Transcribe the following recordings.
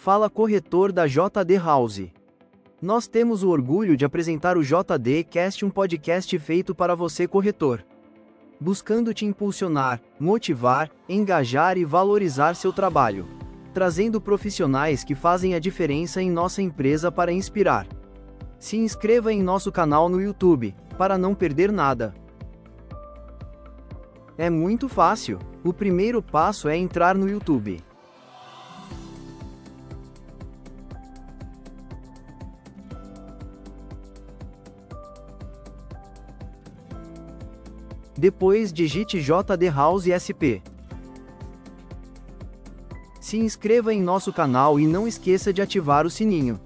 Fala corretor da JD House. Nós temos o orgulho de apresentar o JD Cast, um podcast feito para você corretor, buscando te impulsionar, motivar, engajar e valorizar seu trabalho, trazendo profissionais que fazem a diferença em nossa empresa para inspirar. Se inscreva em nosso canal no YouTube, para não perder nada. É muito fácil. O primeiro passo é entrar no YouTube. Depois digite JD House SP. Se inscreva em nosso canal e não esqueça de ativar o sininho.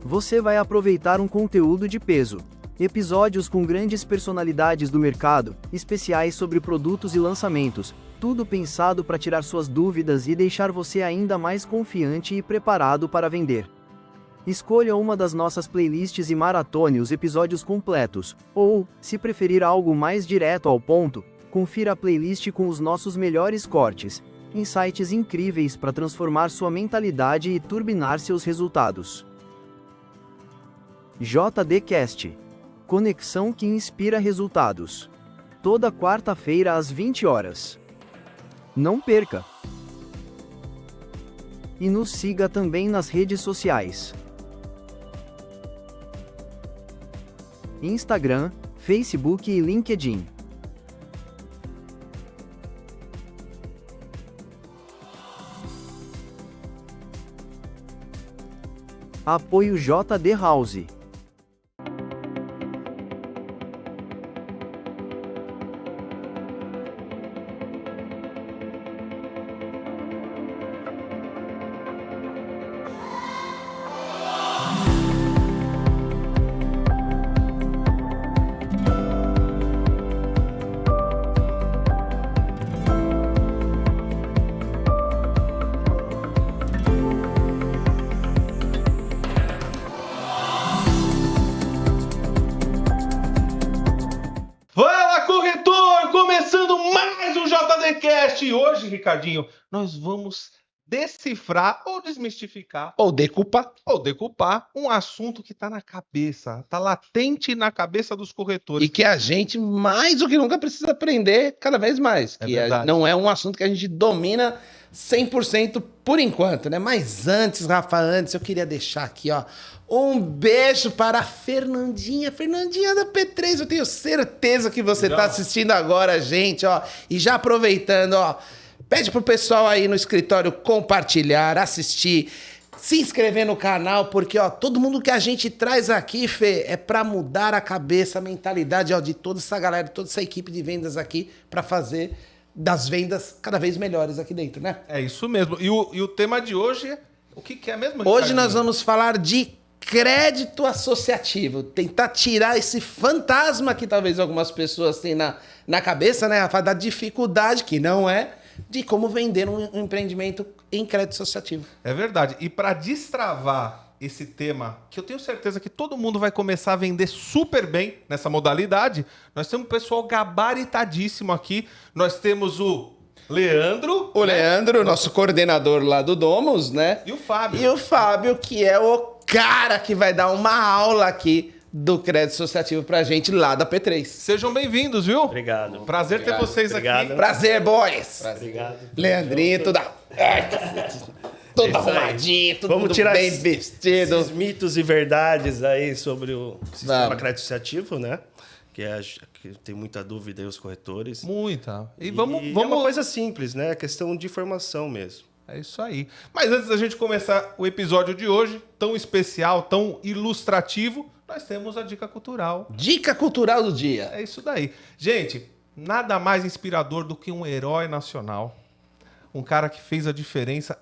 Você vai aproveitar um conteúdo de peso. Episódios com grandes personalidades do mercado, especiais sobre produtos e lançamentos, tudo pensado para tirar suas dúvidas e deixar você ainda mais confiante e preparado para vender. Escolha uma das nossas playlists e maratone os episódios completos, ou, se preferir algo mais direto ao ponto, confira a playlist com os nossos melhores cortes, insights incríveis para transformar sua mentalidade e turbinar seus resultados. JD Cast. Conexão que inspira resultados. Toda quarta-feira às 20 horas. Não perca! E nos siga também nas redes sociais. Instagram, Facebook e LinkedIn. Apoio JD House. E hoje, Ricardinho, nós vamos decifrar ou desmistificar ou decupar um assunto que está na cabeça, está latente na cabeça dos corretores. E que a gente, mais do que nunca, precisa aprender cada vez mais. Que não é um assunto que a gente domina 100% por enquanto, né? Mas antes, Rafa, eu queria deixar aqui, ó, um beijo para a Fernandinha da P3. Eu tenho certeza que você está assistindo agora, gente, ó. E já aproveitando, ó, pede pro pessoal aí no escritório compartilhar, assistir, se inscrever no canal, porque, ó, todo mundo que a gente traz aqui, Fê, é para mudar a cabeça, a mentalidade, ó, de toda essa galera, toda essa equipe de vendas aqui, para fazer das vendas cada vez melhores aqui dentro, né? É isso mesmo. E o tema de hoje é o que é mesmo? Hoje nós vamos falar de crédito associativo, tentar tirar esse fantasma que talvez algumas pessoas têm na cabeça, né, Rafa, da dificuldade, que não é, de como vender um empreendimento em crédito associativo. É verdade. E para destravar esse tema, que eu tenho certeza que todo mundo vai começar a vender super bem nessa modalidade, nós temos um pessoal gabaritadíssimo aqui. Nós temos o Leandro. O Leandro, nosso coordenador lá do Domus, né? E o Fábio. E o Fábio, que é o cara que vai dar uma aula aqui do crédito associativo pra gente lá da P3. Sejam bem-vindos, viu? Obrigado. Prazer ter vocês aqui. Prazer, boys. Obrigado. Leandrinho, todo arrumadinho, todo Vamos mundo tirar bem vestido. Esses mitos e verdades aí sobre o sistema crédito associativo, né? Que tem muita dúvida aí os corretores. Muita. E É vamos... uma coisa simples, né? É questão de informação mesmo. É isso aí. Mas antes da gente começar o episódio de hoje, tão especial, tão ilustrativo, nós temos a dica cultural. Dica cultural do dia. É isso daí. Gente, nada mais inspirador do que um herói nacional. Um cara que fez a diferença.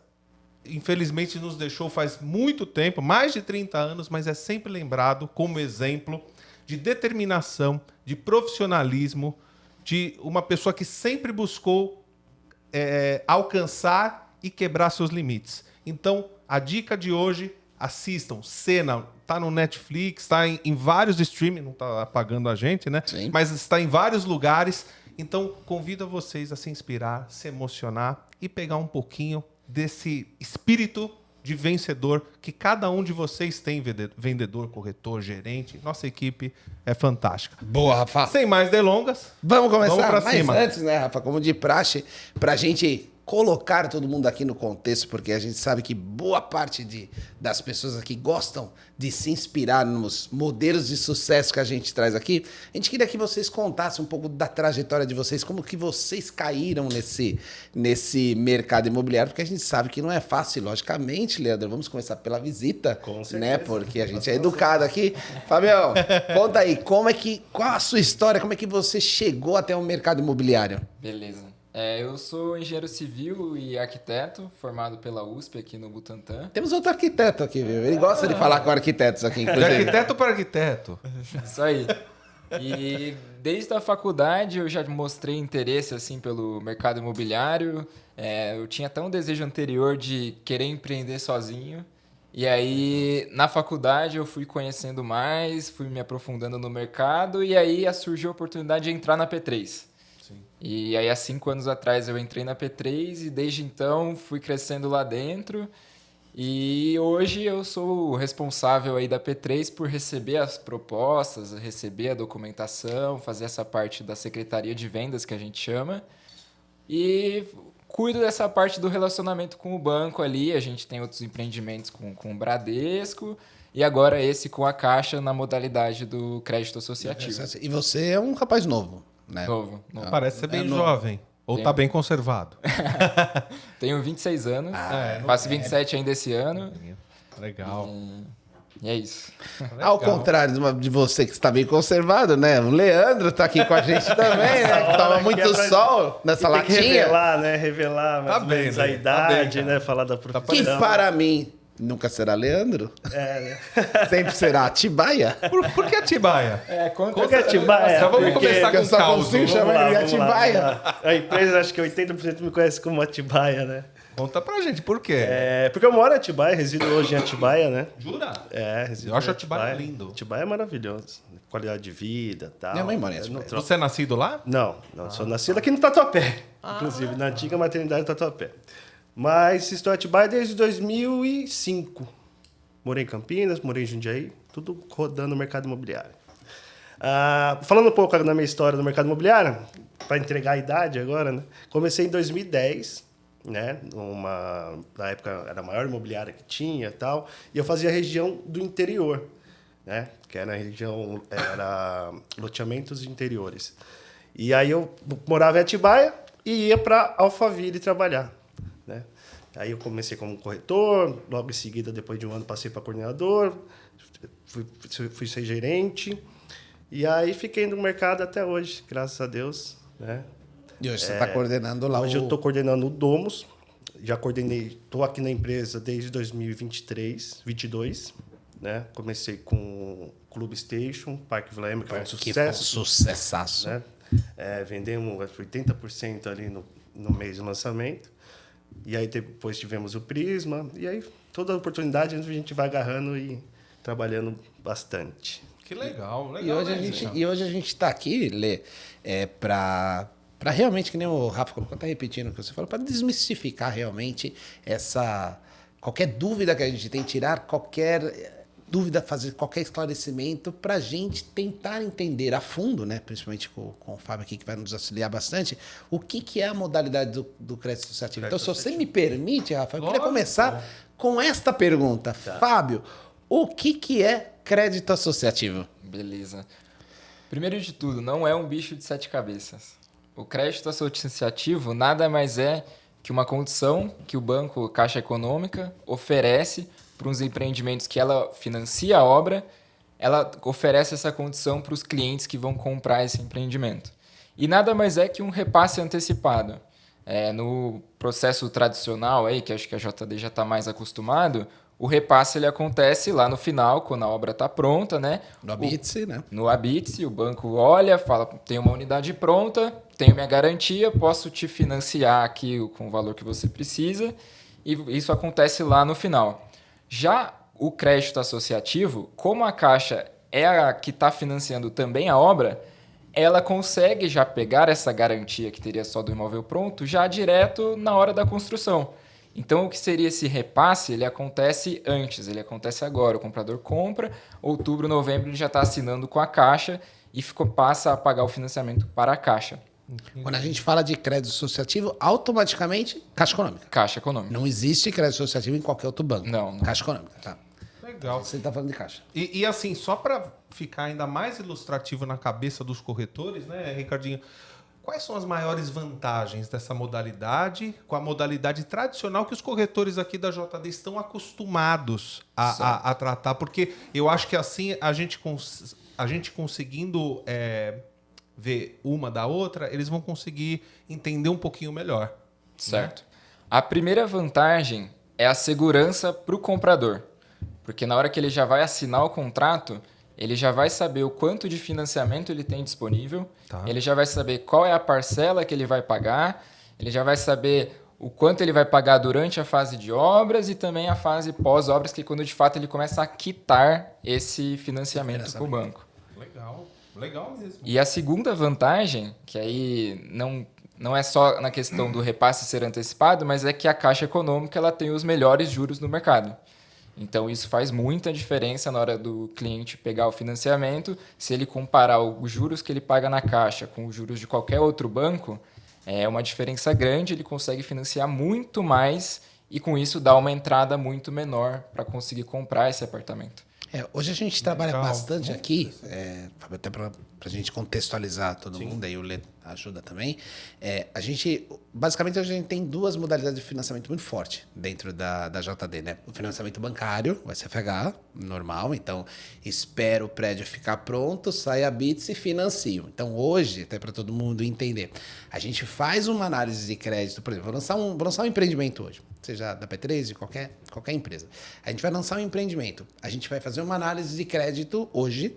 Infelizmente nos deixou faz muito tempo, mais de 30 anos, mas é sempre lembrado como exemplo de determinação, de profissionalismo, de uma pessoa que sempre buscou alcançar e quebrar seus limites. Então, a dica de hoje, assistam. Senna, tá no Netflix, tá em vários streaming, não tá pagando a gente, né? Sim. Mas está em vários lugares. Então, convido vocês a se inspirar, se emocionar e pegar um pouquinho desse espírito de vencedor que cada um de vocês tem, vendedor, corretor, gerente. Nossa equipe é fantástica. Boa, Rafa. Sem mais delongas, Vamos começar? Vamos pra cima. Antes, né, Rafa, como de praxe, pra gente colocar todo mundo aqui no contexto, porque a gente sabe que boa parte das pessoas aqui gostam de se inspirar nos modelos de sucesso que a gente traz aqui. A gente queria que vocês contassem um pouco da trajetória de vocês, como que vocês caíram nesse mercado imobiliário, porque a gente sabe que não é fácil, logicamente, Leandro. Vamos começar pela visita, Com certeza. né? Porque a gente é educado aqui. Fabião, conta aí, qual a sua história, como é que você chegou até o mercado imobiliário? Beleza. Eu sou engenheiro civil e arquiteto, formado pela USP aqui no Butantã. Temos outro arquiteto aqui, viu? Ele gosta de falar com arquitetos aqui, de inclusive. arquiteto para arquiteto. Isso aí. E desde a faculdade eu já mostrei interesse assim pelo mercado imobiliário. Eu tinha até um desejo anterior de querer empreender sozinho. E aí, na faculdade, eu fui conhecendo mais, fui me aprofundando no mercado e aí surgiu a oportunidade de entrar na P3. E aí, há 5 anos atrás, eu entrei na P3 e desde então fui crescendo lá dentro. E hoje eu sou o responsável aí da P3 por receber as propostas, receber a documentação, fazer essa parte da secretaria de vendas, que a gente chama. E cuido dessa parte do relacionamento com o banco ali. A gente tem outros empreendimentos com o Bradesco e agora esse com a Caixa na modalidade do crédito associativo. E você é um rapaz novo, né? Novo. Parece ser bem novo. jovem. Ou tá bem conservado. Tenho 26 anos, faço 27 ainda esse ano. Legal. E é isso. Ao contrário de você que está bem conservado, né? O Leandro tá aqui com a gente também, né? Que toma muito sol nessa Tem que latinha. revelar, né? Revelar mais ou menos a idade, né? Falar da Que profissão. para mim nunca será Leandro. né? Sempre será Atibaia. Por que Atibaia? Por que Atibaia? Já vamos Porque- começar eu com só caos. consigo chamar ele de Atibaia. vamos lá. A empresa, acho que 80% me conhece como Atibaia, né? Conta pra gente, por quê? Porque eu moro em Atibaia, resido hoje em Atibaia, né? Jura? Resido Eu acho em Atibaia lindo. Atibaia é maravilhoso. Qualidade de vida e tal. Minha mãe mora em Eu Atibaia. não troco- Você é nascido lá? Não, sou nascido aqui no Tatuapé. Inclusive, na antiga maternidade do Tatuapé. Mas estou em Atibaia desde 2005. Morei em Campinas, morei em Jundiaí, tudo rodando no mercado imobiliário. Falando um pouco da minha história no mercado imobiliário, para entregar a idade agora, né? Comecei em 2010, né? Na época era a maior imobiliária que tinha e tal, e eu fazia a região do interior, né? Que era a região, era loteamentos interiores. E aí eu morava em Atibaia e ia para Alphaville trabalhar, né? Aí eu comecei como corretor, logo em seguida, depois de um ano, passei para coordenador, fui ser gerente, e aí fiquei no mercado até hoje, graças a Deus, né? E hoje você está coordenando lá Hoje eu estou coordenando o Domus, já coordenei, estou aqui na empresa desde 2022, né? Comecei com o Clube Station, Parque Vlame, que é um Que foi um sucesso, sucessaço. né? Vendemos 80% ali no mês de lançamento. E aí depois tivemos o Prisma. E aí toda a oportunidade a gente vai agarrando e trabalhando bastante. Que legal, E legal. hoje a gente está aqui, Lê, para realmente, que nem o Rafa colocou, tá repetindo o que você falou, para desmistificar realmente qualquer dúvida que a gente tem, tirar qualquer dúvida, fazer qualquer esclarecimento para a gente tentar entender a fundo, né? Principalmente com o Fábio aqui, que vai nos auxiliar bastante, o que é a modalidade do crédito associativo. Então, se você me permite, Rafa, eu queria começar com esta pergunta. Fábio, o que é crédito associativo? Beleza. Primeiro de tudo, não é um bicho de 7 cabeças. O crédito associativo nada mais é que uma condição que o banco Caixa Econômica oferece para uns empreendimentos que ela financia a obra, ela oferece essa condição para os clientes que vão comprar esse empreendimento. E nada mais é que um repasse antecipado. No processo tradicional, aí, que acho que a JD já está mais acostumado, o repasse ele acontece lá no final, quando a obra está pronta, né? No Abitse, né? No Abitse, o banco olha, fala, tem uma unidade pronta, tenho minha garantia, posso te financiar aqui com o valor que você precisa, e isso acontece lá no final. Já o crédito associativo, como a Caixa é a que está financiando também a obra, ela consegue já pegar essa garantia que teria só do imóvel pronto já direto na hora da construção. Então, o que seria esse repasse, ele acontece antes, ele acontece agora. O comprador compra, outubro, novembro, ele já está assinando com a Caixa e passa a pagar o financiamento para a Caixa. Quando a gente fala de crédito associativo, automaticamente, Caixa Econômica. Caixa Econômica. Não existe crédito associativo em qualquer outro banco. Não. Caixa Econômica, tá. Legal. Você está falando de Caixa. E assim, só para ficar ainda mais ilustrativo na cabeça dos corretores, né, Ricardinho? Quais são as maiores vantagens dessa modalidade com a modalidade tradicional que os corretores aqui da JD estão acostumados a tratar? Porque eu acho que assim a gente conseguindo ver uma da outra, eles vão conseguir entender um pouquinho melhor. Certo. Né? A primeira vantagem é a segurança para o comprador. Porque na hora que ele já vai assinar o contrato, ele já vai saber o quanto de financiamento ele tem disponível, ele já vai saber qual é a parcela que ele vai pagar, ele já vai saber o quanto ele vai pagar durante a fase de obras e também a fase pós-obras, que é quando de fato ele começa a quitar esse financiamento para o banco. Legal mesmo. E a segunda vantagem, que aí não é só na questão do repasse ser antecipado, mas é que a Caixa Econômica ela tem os melhores juros no mercado. Então, isso faz muita diferença na hora do cliente pegar o financiamento. Se ele comparar os juros que ele paga na Caixa com os juros de qualquer outro banco, é uma diferença grande, ele consegue financiar muito mais e, com isso, dar uma entrada muito menor para conseguir comprar esse apartamento. Hoje a gente trabalha bastante aqui, até para a gente contextualizar todo mundo, aí o Lê ajuda também. Basicamente, a gente tem duas modalidades de financiamento muito forte dentro da JD, né? O financiamento bancário, o SFH, normal. Então, espero o prédio ficar pronto, sai a BITS e financio. Então, hoje, até para todo mundo entender, a gente faz uma análise de crédito, por exemplo, vou lançar um empreendimento hoje, seja da P3, de qualquer empresa. A gente vai lançar um empreendimento, a gente vai fazer uma análise de crédito hoje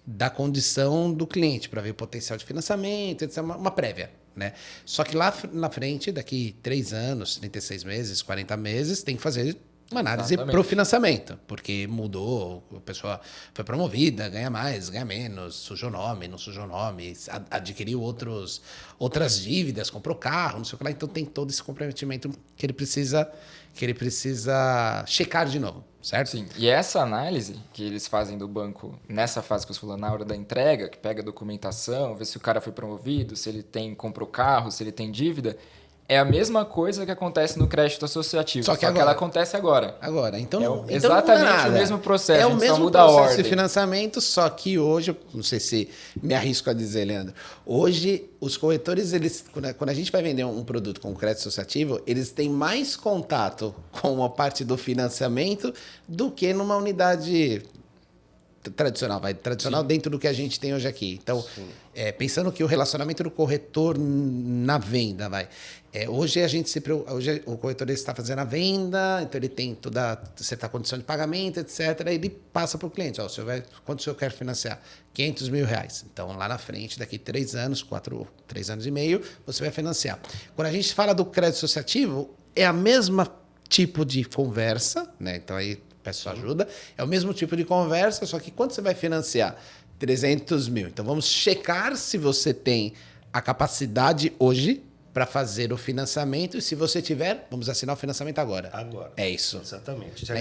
da condição do cliente, para ver o potencial de financiamento, etc., uma prévia. Né? Só que lá na frente, daqui 3 anos, 36 meses, 40 meses, tem que fazer uma análise para o financiamento, porque mudou, a pessoa foi promovida, ganha mais, ganha menos, sujou nome, não sujou nome, adquiriu outras dívidas, comprou carro, não sei o que lá. Então tem todo esse comprometimento que ele precisa checar de novo, certo? Sim, e essa análise que eles fazem do banco nessa fase que você falou, na hora da entrega, que pega a documentação, vê se o cara foi promovido, se ele comprou carro, se ele tem dívida, é a mesma coisa que acontece no crédito associativo, só que ela acontece agora. Então exatamente o mesmo processo, é o a gente mesmo só muda a processo ordem. de financiamento, só que hoje, não sei se me arrisco a dizer, Leandro, hoje os corretores, quando a gente vai vender um produto com crédito associativo, eles têm mais contato com a parte do financiamento do que numa unidade tradicional, dentro do que a gente tem hoje aqui. Então, pensando que o relacionamento do corretor na venda, hoje o corretor está fazendo a venda, então ele tem toda certa condição de pagamento, etc. Ele passa para o cliente, quanto o senhor quer financiar? R$500 mil. Então, lá na frente, daqui 3 anos, 3 anos e meio, você vai financiar. Quando a gente fala do crédito associativo, é a mesma tipo de conversa, né? Então, aí peço sua ajuda. É o mesmo tipo de conversa, só que quanto você vai financiar? 300 mil. Então, vamos checar se você tem a capacidade hoje para fazer o financiamento e se você tiver, vamos assinar o financiamento agora. É isso. Exatamente. Já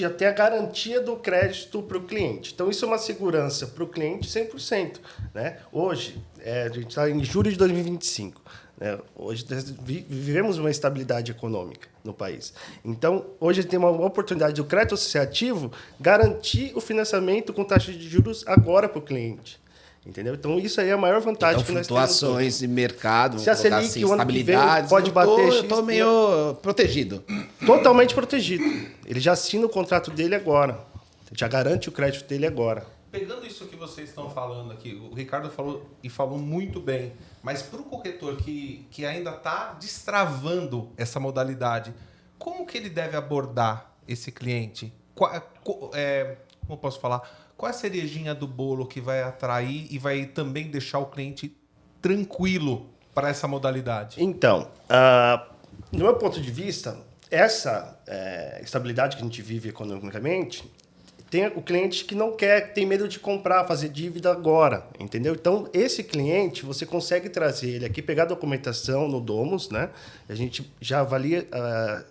tem a garantia do crédito para o cliente. Então, isso é uma segurança para o cliente 100%. Né? Hoje, a gente está em julho de 2025. Hoje vivemos uma estabilidade econômica no país. Então, hoje tem uma oportunidade do crédito associativo garantir o financiamento com taxa de juros agora para o cliente. Entendeu? Então, isso aí é a maior vantagem que nós temos. Flutuações de mercado, se a Selic, o ano que vem, pode bater... Eu estou meio protegido. Totalmente protegido. Ele já assina o contrato dele agora. Já garante o crédito dele agora. Pegando isso que vocês estão falando aqui, o Ricardo falou muito bem, mas para o corretor que ainda está destravando essa modalidade, como que ele deve abordar esse cliente? Como posso falar? Qual é a cerejinha do bolo que vai atrair e vai também deixar o cliente tranquilo para essa modalidade? Então, do meu ponto de vista, essa estabilidade que a gente vive economicamente tem o cliente que não quer, tem medo de comprar, fazer dívida agora, entendeu? Então, esse cliente, você consegue trazer ele aqui, pegar a documentação no Domus, né? A gente já avalia,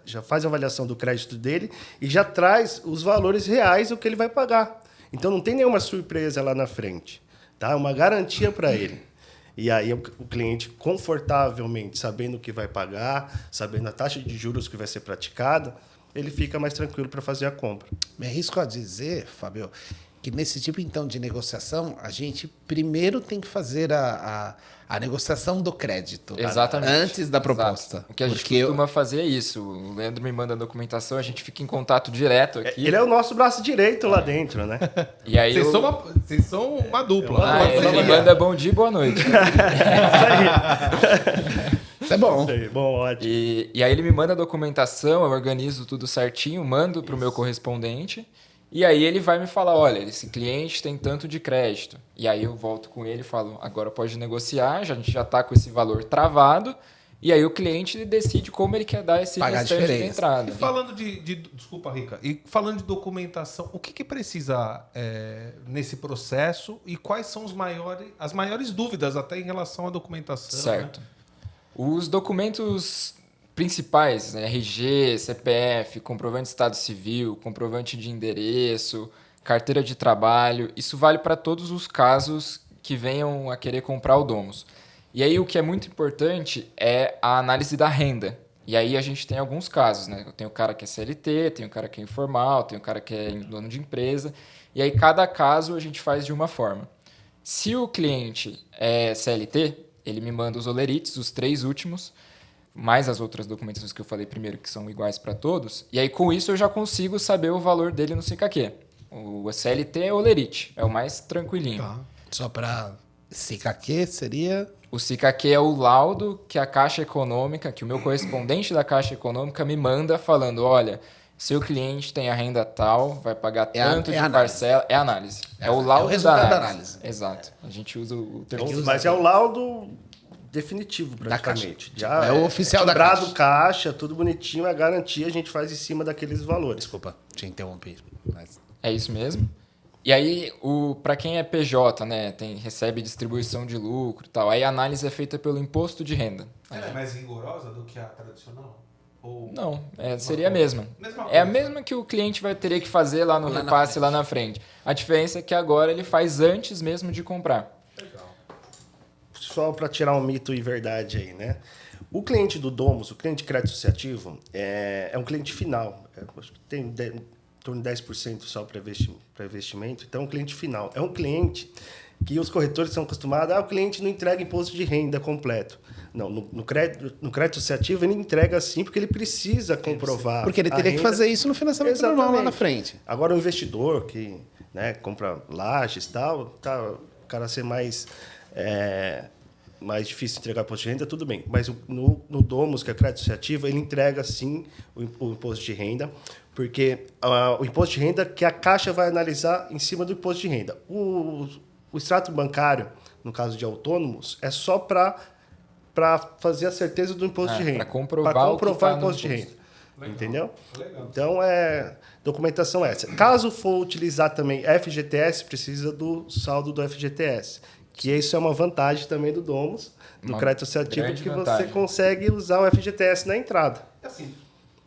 já faz a avaliação do crédito dele e já traz os valores reais, o que ele vai pagar. Então, não tem nenhuma surpresa lá na frente, tá? É uma garantia para ele. E aí, o cliente, confortavelmente, sabendo o que vai pagar, sabendo a taxa de juros que vai ser praticada, ele fica mais tranquilo para fazer a compra. Me arrisco a dizer, Fábio, que nesse tipo, então, de negociação, a gente primeiro tem que fazer a negociação do crédito. Exatamente. Antes da proposta. Exato. O que a gente costuma fazer é isso. O Leandro me manda a documentação, a gente fica em contato direto aqui. Ele é o nosso braço direito lá dentro, né? E aí Vocês são uma dupla. ele me manda bom dia e boa noite. Isso é bom. Bom, ótimo. E aí ele me manda a documentação, eu organizo tudo certinho, mando para o meu correspondente. E aí ele vai me falar, olha, esse cliente tem tanto de crédito. E aí eu volto com ele e falo, agora pode negociar, a gente já está com esse valor travado. E aí o cliente decide como ele quer dar esse restante de entrada. E falando desculpa, Rica. E falando de documentação, o que precisa nesse processo e quais são as maiores dúvidas até em relação à documentação? Certo. Né? Os documentos principais, né, RG, CPF, comprovante de estado civil, comprovante de endereço, carteira de trabalho, isso vale para todos os casos que venham a querer comprar o Domus. E aí o que é muito importante é a análise da renda. E aí a gente tem alguns casos, né? Tem o cara que é CLT, tem o cara que é informal, tem o cara que é dono de empresa. E aí cada caso a gente faz de uma forma. Se o cliente é CLT, ele me manda os olerites, os 3 últimos, mais as outras documentações que eu falei primeiro, que são iguais para todos. E aí, com isso, eu já consigo saber o valor dele no CKQ. O CLT é o olerite, é o mais tranquilinho. Tá. Só para CKQ seria... O CKQ é o laudo que a Caixa Econômica, que o meu correspondente da Caixa Econômica me manda falando, olha, seu cliente tem a renda tal, vai pagar tanto de parcela. É análise. É o laudo da análise. Exato. A gente usa o termo. Mas é o laudo definitivo, praticamente. Já é o oficial da Caixa. Caixa, tudo bonitinho, a garantia a gente faz em cima daqueles valores. Desculpa, te interrompi. Mas... É isso mesmo. E aí, para quem é PJ, né, recebe distribuição de lucro e tal, aí a análise é feita pelo imposto de renda. Ela é mais rigorosa do que a tradicional? Ou... Não, seria a mesma. É a mesma que o cliente vai ter que fazer lá no repasse lá na frente. A diferença é que agora ele faz antes mesmo de comprar. Legal. Só para tirar um mito e verdade aí, né? O cliente do Domus, o cliente de crédito associativo, é um cliente final. Acho que tem em torno de 10% só para investimento. Então, é um cliente final. É um cliente que os corretores são acostumados, o cliente não entrega imposto de renda completo. Não, no crédito associativo ele entrega sim, porque ele precisa comprovar. Porque ele teria que fazer isso no financiamento normal lá na frente. Agora, o investidor que compra lajes e tal, o cara ser mais difícil entregar imposto de renda, tudo bem. Mas no Domus, que é crédito associativo, ele entrega sim o imposto de renda, porque o imposto de renda que a Caixa vai analisar em cima do imposto de renda. O extrato bancário, no caso de autônomos, é só para fazer a certeza do imposto de renda. Para comprovar o imposto de renda. Legal. Entendeu? Legal. Então, documentação essa. Caso for utilizar também FGTS, precisa do saldo do FGTS. Que isso é uma vantagem também do Domus, do crédito associativo, que você consegue usar o FGTS na entrada. Assim,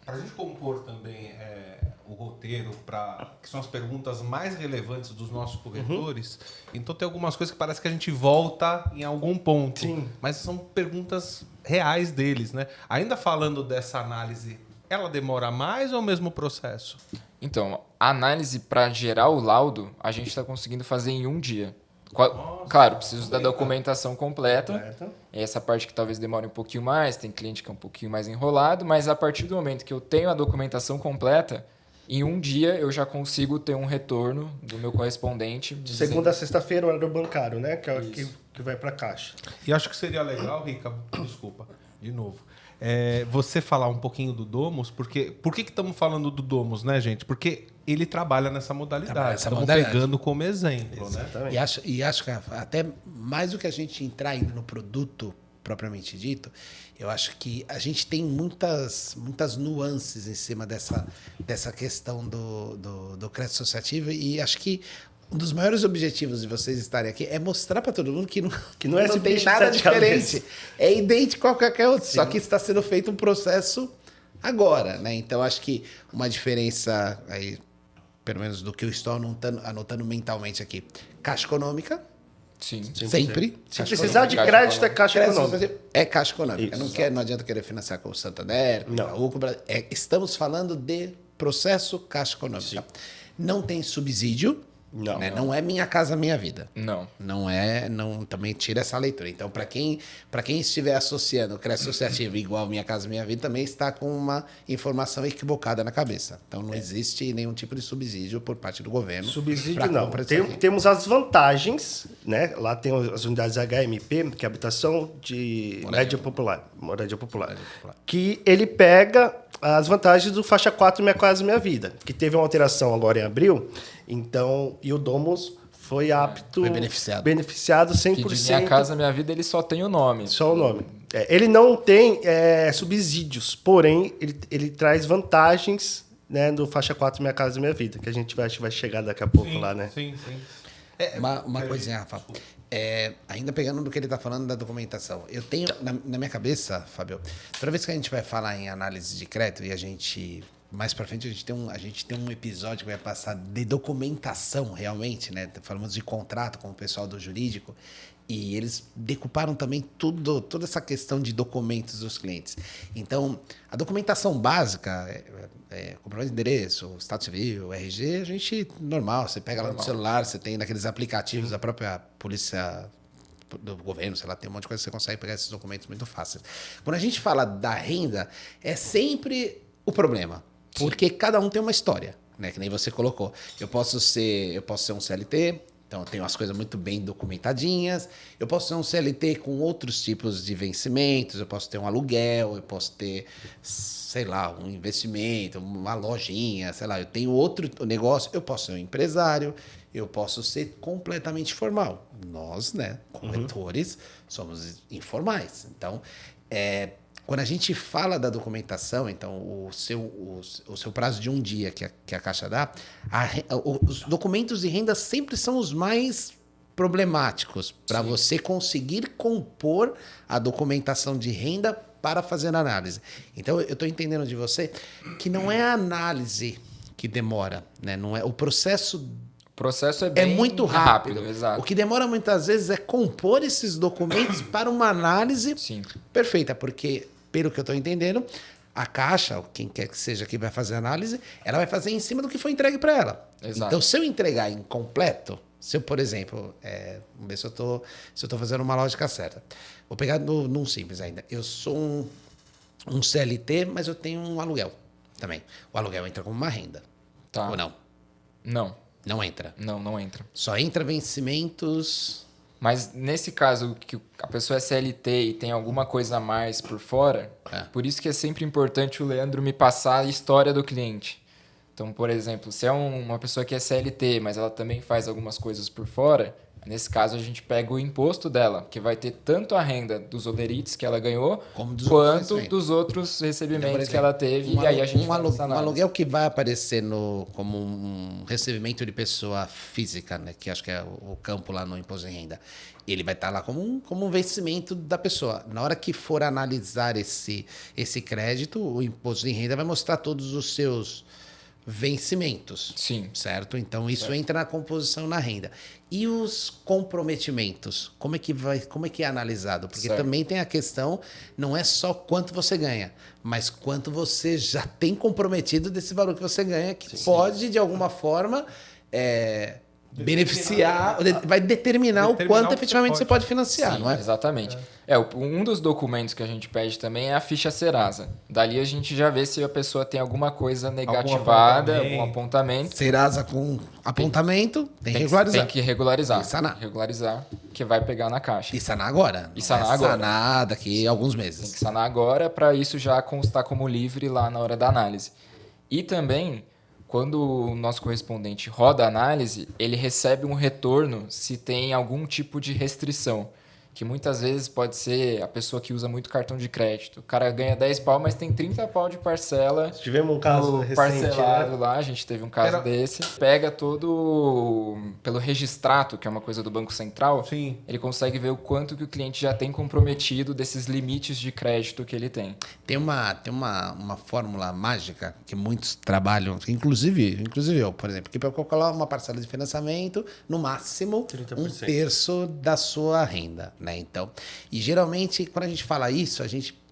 para a gente compor também o roteiro, que são as perguntas mais relevantes dos nossos corretores, então tem algumas coisas que parece que a gente volta em algum ponto. Sim. Mas são perguntas reais deles, né? Ainda falando dessa análise, ela demora mais ou é o mesmo processo? Então, a análise para gerar o laudo, a gente está conseguindo fazer em um dia. Claro, preciso da documentação completa. Essa parte que talvez demore um pouquinho mais, tem cliente que é um pouquinho mais enrolado, mas a partir do momento que eu tenho a documentação completa, em um dia eu já consigo ter um retorno do meu correspondente. Segunda a sexta-feira, horário bancário, né? Que é o que vai para a Caixa. E acho que seria legal, Rica, desculpa, de novo, você falar um pouquinho do Domus, porque por que estamos falando do Domus, né, gente? Porque ele trabalha nessa modalidade. Estamos pegando como exemplo, exatamente, né? E acho que até mais do que a gente entrar ainda no produto propriamente dito, eu acho que a gente tem muitas nuances em cima dessa questão do crédito associativo, e acho que um dos maiores objetivos de vocês estarem aqui é mostrar para todo mundo que não é tem bicho de nada sete diferente. cabeças. É idêntico a qualquer outro, só que está sendo feito um processo agora, né? Então, acho que uma diferença, aí, pelo menos do que eu estou anotando mentalmente aqui, Caixa Econômica, Sim. sempre. Se Caixa precisar de Caixa crédito, é Econômica. Caixa Econômica. É Caixa Econômica. Isso. Não adianta querer financiar com o Santander, com o Itaú, com o Brasil. Estamos falando de processo Caixa Econômica. Sim. Não tem subsídio. Não. Né? Não é Minha Casa Minha Vida. Não. Também tira essa leitura. Então, para quem estiver associando o crédito associativo igual Minha Casa Minha Vida, também está com uma informação equivocada na cabeça. Então, não existe nenhum tipo de subsídio por parte do governo. Subsídio pra não. compra disso aqui. Temos as vantagens, né? Lá tem as unidades HMP, que é habitação de moradia popular. Que ele pega as vantagens do faixa 4 Minha Casa Minha Vida, que teve uma alteração agora em abril. Então, e o Domus foi apto... Foi beneficiado. Beneficiado 100%. Que de Minha Casa Minha Vida ele só tem o nome. Só o nome. Ele não tem subsídios, porém, ele traz vantagens, né, do faixa 4 Minha Casa Minha Vida, que a gente vai chegar daqui a pouco lá, né? Sim. Uma coisinha, Rafa. Ainda pegando no que ele está falando da documentação. Eu tenho, na minha cabeça, Fábio, toda vez que a gente vai falar em análise de crédito e a gente... Mais para frente a gente tem um episódio que vai passar de documentação realmente, né? Falamos de contrato com o pessoal do jurídico e eles decuparam também toda essa questão de documentos dos clientes. Então, a documentação básica, comprovante de endereço, estado civil, RG, a gente normal, você pega lá no celular, você tem naqueles aplicativos da própria polícia do governo, sei lá, tem um monte de coisa que você consegue pegar esses documentos muito fáceis. Quando a gente fala da renda, é sempre o problema. Porque cada um tem uma história, né? Que nem você colocou. Eu posso ser um CLT, então eu tenho as coisas muito bem documentadinhas. Eu posso ser um CLT com outros tipos de vencimentos. Eu posso ter um aluguel, eu posso ter, sei lá, um investimento, uma lojinha, sei lá. Eu tenho outro negócio. Eu posso ser um empresário. Eu posso ser completamente formal. Nós, né, corretores, somos informais. Então, quando a gente fala da documentação, então o seu prazo de um dia que a Caixa dá, os documentos de renda sempre são os mais problemáticos para você conseguir compor a documentação de renda para fazer a análise. Então, eu estou entendendo de você que não é a análise que demora, né? Não é o processo. O processo é bem muito rápido. Exato. O que demora muitas vezes é compor esses documentos para uma análise perfeita, porque, pelo que eu estou entendendo, a Caixa, ou quem quer que seja que vai fazer a análise, ela vai fazer em cima do que foi entregue para ela. Exato. Então, se eu entregar incompleto, se eu, por exemplo, vamos ver se eu estou fazendo uma lógica certa. Vou pegar num simples ainda. Eu sou um CLT, mas eu tenho um aluguel também. O aluguel entra como uma renda. Tá. Ou não? Não. Não entra. Não entra. Só entra vencimentos. Mas nesse caso que a pessoa é CLT e tem alguma coisa a mais por fora, por isso que é sempre importante o Leandro me passar a história do cliente. Então, por exemplo, se é uma pessoa que é CLT, mas ela também faz algumas coisas por fora, nesse caso a gente pega o imposto dela, que vai ter tanto a renda dos olerites que ela ganhou, quanto dos outros recebimentos então, exemplo, que ela teve, e aí a gente faz essa um análise. aluguel que vai aparecer como um recebimento de pessoa física, né, que acho que é o campo lá no imposto de renda, ele vai estar lá como um vencimento da pessoa. Na hora que for analisar esse crédito, o imposto de renda vai mostrar todos os seus vencimentos. Sim. Certo? Então, isso entra na composição na renda. E os comprometimentos? Como é que é analisado? Porque também tem a questão, não é só quanto você ganha, mas quanto você já tem comprometido desse valor que você ganha, que pode, de alguma forma, beneficiar, vai determinar o quanto efetivamente você pode financiar, Sim, não é? Exatamente. Um dos documentos que a gente pede também é a ficha Serasa. Dali a gente já vê se a pessoa tem alguma coisa negativada, algum apontamento. Serasa com apontamento, tem que regularizar. Tem que regularizar. E sanar. Regularizar, que vai pegar na Caixa. E sanar agora. E sanar agora. Sanar daqui a alguns Tem meses. que sanar agora para isso já constar como livre lá na hora da análise. E também, quando o nosso correspondente roda a análise, ele recebe um retorno se tem algum tipo de restrição. que muitas vezes pode ser a pessoa que usa muito cartão de crédito. O cara ganha 10 pau, mas tem 30 pau de parcela. Tivemos um caso recente, parcelado, né? lá, a gente teve um caso desse. Pega todo pelo registrato, que é uma coisa do Banco Central, Sim. ele consegue ver o quanto que o cliente já tem comprometido desses limites de crédito que ele tem. Tem uma fórmula mágica que muitos trabalham, inclusive eu, por exemplo, que para colocar uma parcela de financiamento, no máximo 30%. 1/3 da sua renda, né? Então, e geralmente quando a gente fala isso,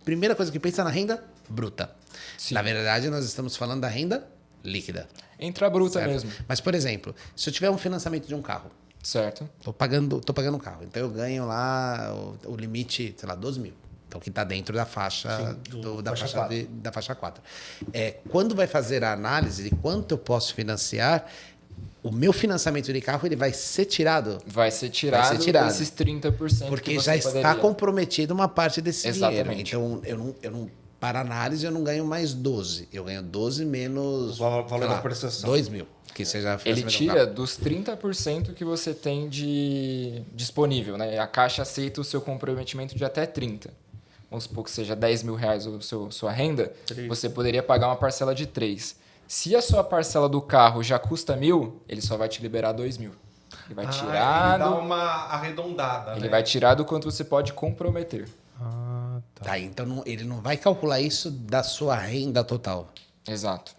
primeira coisa que pensa é na renda bruta. Sim. Na verdade, nós estamos falando da renda líquida. Entra bruta certo? mesmo. Mas, por exemplo, se eu tiver um financiamento de um carro, Certo. tô pagando um carro, então eu ganho lá o limite, sei lá, 12 mil. Então, que está dentro da faixa, da faixa 4. Quando vai fazer a análise de quanto eu posso financiar, o meu financiamento de carro ele vai ser tirado. Vai ser tirado desses 30%. Porque que já você está poderia. comprometido uma parte desse Exatamente. dinheiro. Então, eu não, para análise, eu não ganho mais 12. Eu ganho 12 menos... O valor da prestação. 2 mil. Que seja Ele tira dos 30% que você tem de disponível, né? A Caixa aceita o seu comprometimento de até 30%. Vamos supor que seja 10 mil reais sua renda, você poderia pagar uma parcela de 3. Se a sua parcela do carro já custa 1.000, ele só vai te liberar 2 mil. Ele vai tirar ele dá uma arredondada, Ele né? vai tirar do quanto você pode comprometer. Tá, então ele não vai calcular isso da sua renda total. Exato.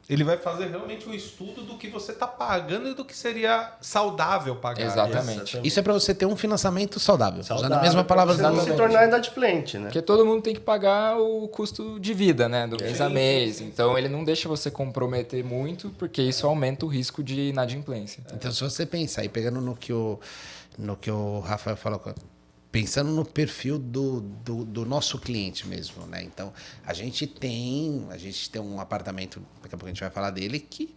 Ele vai fazer realmente um estudo do que você está pagando e do que seria saudável pagar. Exatamente. Isso é para você ter um financiamento saudável. Usando a mesma palavra Você não se Exatamente. tornar inadimplente, né? Porque todo mundo tem que pagar o custo de vida, né? Do mês a mês. Então, ele não deixa você comprometer muito, porque isso aumenta o risco de inadimplência. Então, se você pensar, e pegando no que o Rafael falou, pensando no perfil do nosso cliente mesmo, né? Então, a gente tem um apartamento, daqui a pouco a gente vai falar dele, que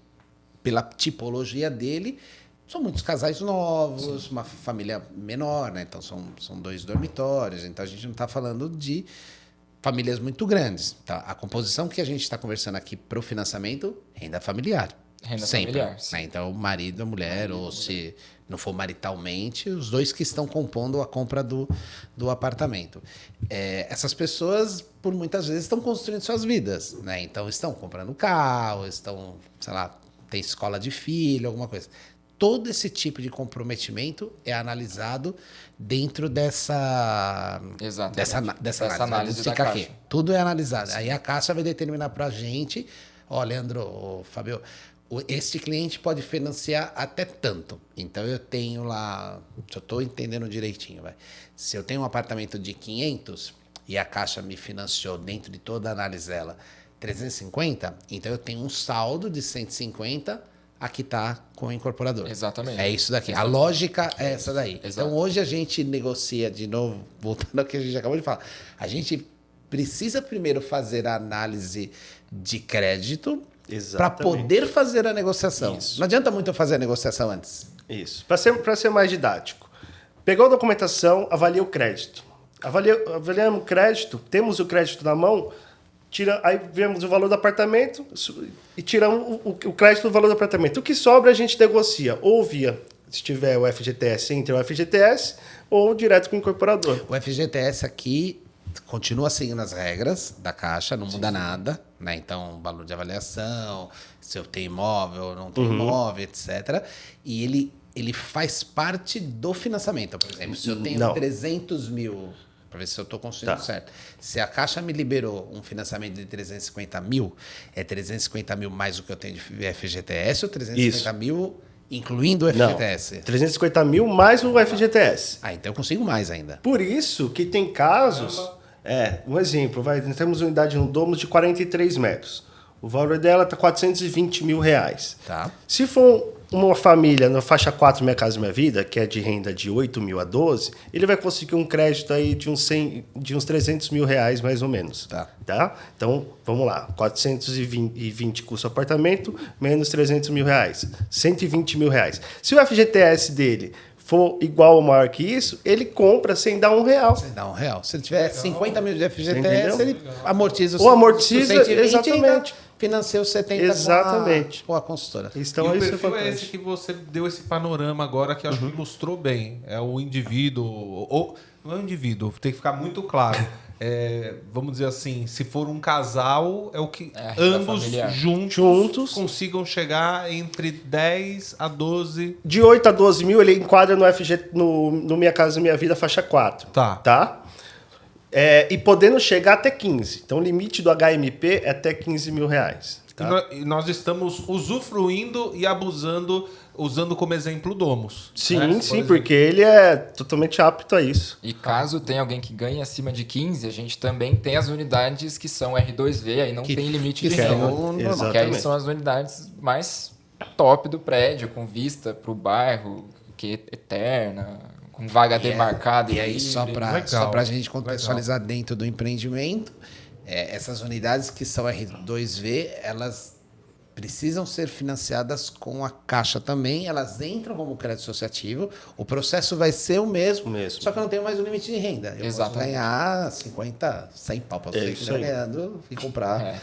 pela tipologia dele, são muitos casais novos, uma família menor, né? Então, são 2 dormitórios, então a gente não está falando de famílias muito grandes. Tá? A composição que a gente está conversando aqui para o financiamento, renda familiar. Renda Sempre, familiar, sim. né? Então, o marido, a mulher, ou se não for maritalmente, os dois que estão compondo a compra do apartamento. Essas pessoas, por muitas vezes, estão construindo suas vidas, né? Então, estão comprando carro, estão, sei lá, tem escola de filho, alguma coisa. Todo esse tipo de comprometimento é analisado dentro dessa análise. da Fica Caixa. aqui. Tudo é analisado. Sim. Aí a Caixa vai determinar para a gente, Leandro, Fabio, este cliente pode financiar até tanto. Então, eu tenho lá, se eu estou entendendo direitinho, se eu tenho um apartamento de 500 e a Caixa me financiou dentro de toda a análise dela 350, então eu tenho um saldo de 150 a quitar com o incorporador. Exatamente. É isso daqui. A lógica é essa daí. Então, hoje a gente negocia, de novo, voltando ao que a gente acabou de falar, a gente precisa primeiro fazer a análise de crédito para poder fazer a negociação. Isso. Não adianta muito eu fazer a negociação antes. Isso. Para ser mais didático. Pegou a documentação, avalia o crédito. Avaliamos o crédito, temos o crédito na mão, aí vemos o valor do apartamento e tiramos o crédito do valor do apartamento. O que sobra a gente negocia, ou se tiver o FGTS, entre o FGTS, ou direto com o incorporador. O FGTS aqui continua seguindo as regras da Caixa, não muda nada, né? Então, valor de avaliação, se eu tenho imóvel, não tenho imóvel, etc. E ele faz parte do financiamento. Por exemplo, se eu tenho 300 mil, para ver se eu estou construindo certo. Se a Caixa me liberou um financiamento de 350 mil, é 350 mil mais o que eu tenho de FGTS ou 350 mil incluindo o FGTS? Não, 350 mil mais o FGTS. Então eu consigo mais ainda. Por isso que tem casos... um exemplo, nós temos uma unidade no Domus de 43 metros. O valor dela está 420 mil reais. Tá. Se for uma família na faixa 4 Minha Casa Minha Vida, que é de renda de 8 mil a 12, ele vai conseguir um crédito aí de uns 300 mil reais, mais ou menos. Tá? Então, vamos lá. 420 custa o apartamento, menos 300 mil reais. 120 mil reais. Se o FGTS dele for igual ou maior que isso, ele compra sem dar R$1. Sem dar R$1. Se ele tiver 50 mil de FGTS, ele amortiza ou amortiza, exatamente. financia os 70 Exatamente. com a consultora. Então, e o isso perfil é importante. esse que você deu esse panorama agora, que eu acho que ilustrou bem. É o indivíduo, ou não é o indivíduo, tem que ficar muito claro. Vamos dizer assim, se for um casal, é o que ambos juntos consigam chegar entre 10 a 12... De 8 a 12 mil, ele enquadra no FG, no Minha Casa Minha Vida, faixa 4. Tá? E podendo chegar até 15. Então, o limite do HMP é até 15 mil reais. Tá? E nós estamos usufruindo e abusando, usando como exemplo o Domus. Sim, né? sim, porque ele é totalmente apto a isso. E caso tenha alguém que ganhe acima de 15, a gente também tem as unidades que são R2V, aí não tem limite de renda. Que aí são as unidades mais top do prédio, com vista para o bairro, que é eterna, com vaga demarcada. E aí, só para a gente contextualizar dentro do empreendimento, essas unidades que são R2V, elas precisam ser financiadas com a Caixa também, elas entram como crédito associativo, o processo vai ser o mesmo. Só que eu não tenho mais o limite de renda. Eu posso ganhar 50, 100 pau para você que está ganhando e comprar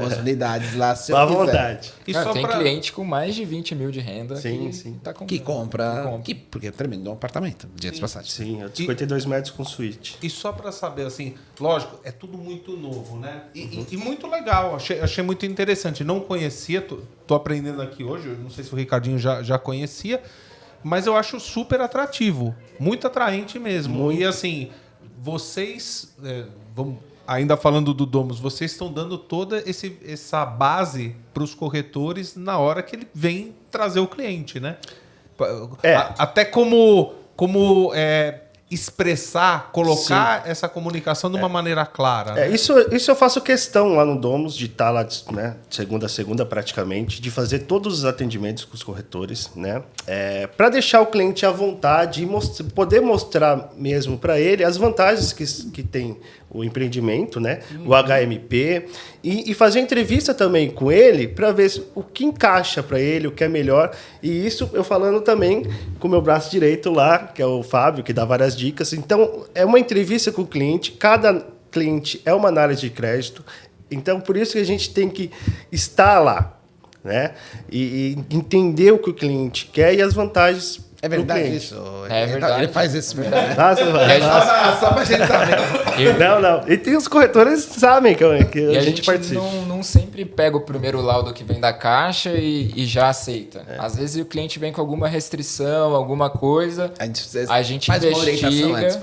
2 unidades lá se eu quiser. À vontade. Tem cliente com mais de 20 mil de renda que compra. Porque terminou um apartamento, dia de passagem. Sim, 52 metros com suíte. E só para saber, assim, lógico, é tudo muito novo, né? E muito legal, achei muito interessante. Não conhecia, tô aprendendo aqui hoje, eu não sei se o Ricardinho já conhecia, mas eu acho super atrativo, muito atraente mesmo. E assim, vocês, ainda falando do Domus, vocês estão dando toda essa base para os corretores na hora que ele vem trazer o cliente, né? Até como expressar, colocar essa comunicação de uma maneira clara. Né? Isso eu faço questão lá no Domus, de estar lá, né, segunda a segunda praticamente, de fazer todos os atendimentos com os corretores, né, para deixar o cliente à vontade e poder mostrar mesmo para ele as vantagens que tem o empreendimento, né, o HMP, e fazer entrevista também com ele para ver o que encaixa para ele, o que é melhor. E isso eu falando também com o meu braço direito lá, que é o Fábio, que dá várias dicas. Então, é uma entrevista com o cliente, cada cliente é uma análise de crédito, então por isso que a gente tem que estar lá, né, e entender o que o cliente quer e as vantagens. É verdade isso? É verdade. Ele faz isso mesmo. Só pra gente saber. Não. E tem os corretores que sabem que a gente participa. Não sempre pega o primeiro laudo que vem da Caixa e já aceita. Às vezes o cliente vem com alguma restrição, alguma coisa. A gente faz investiga. Uma orientação antes.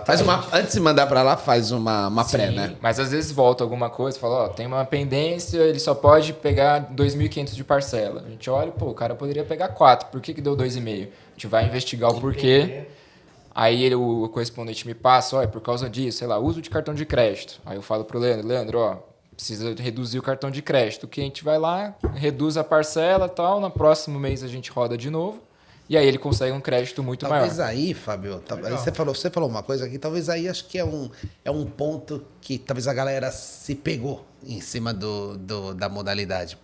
Faz antes de mandar para lá, faz uma pré, né? Mas às vezes volta alguma coisa, fala, tem uma pendência, ele só pode pegar 2.500 de parcela. A gente olha, o cara poderia pegar 4, por que deu 2,5? A gente vai investigar o porquê. Aí o correspondente me passa, é por causa disso, sei lá, uso de cartão de crédito. Aí eu falo pro Leandro, precisa reduzir o cartão de crédito. O cliente vai lá, reduz a parcela e tal, no próximo mês a gente roda de novo. E aí ele consegue um crédito muito maior. Talvez aí, Fábio, você falou uma coisa aqui, talvez aí acho que é um ponto que talvez a galera se pegou em cima da modalidade.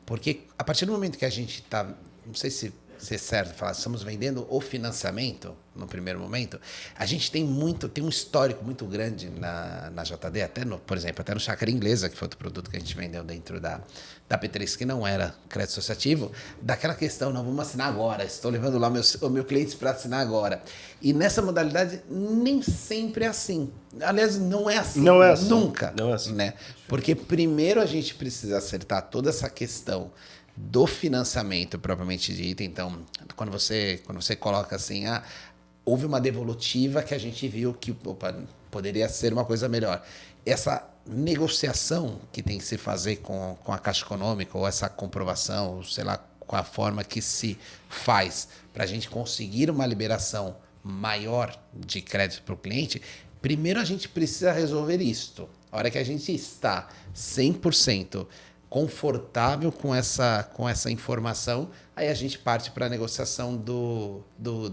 Porque a partir do momento que a gente está, não sei se é certo falar, estamos vendendo o financiamento no primeiro momento, a gente tem um histórico muito grande na JD, por exemplo, até no Chácara Inglesa, que foi outro produto que a gente vendeu dentro da P3, que não era crédito associativo, daquela questão, não, vamos assinar agora, estou levando lá o meu cliente para assinar agora. E nessa modalidade, nem sempre é assim. Aliás, não é assim. Não é assim. Nunca. Não é assim. Né? Porque primeiro a gente precisa acertar toda essa questão do financiamento propriamente dito. Então, quando você coloca assim, houve uma devolutiva que a gente viu que poderia ser uma coisa melhor. Essa negociação que tem que se fazer com a Caixa Econômica, ou essa comprovação, ou sei lá, com a forma que se faz para a gente conseguir uma liberação maior de crédito para o cliente, primeiro a gente precisa resolver isto. A hora que a gente está 100% confortável com essa informação, aí a gente parte para a negociação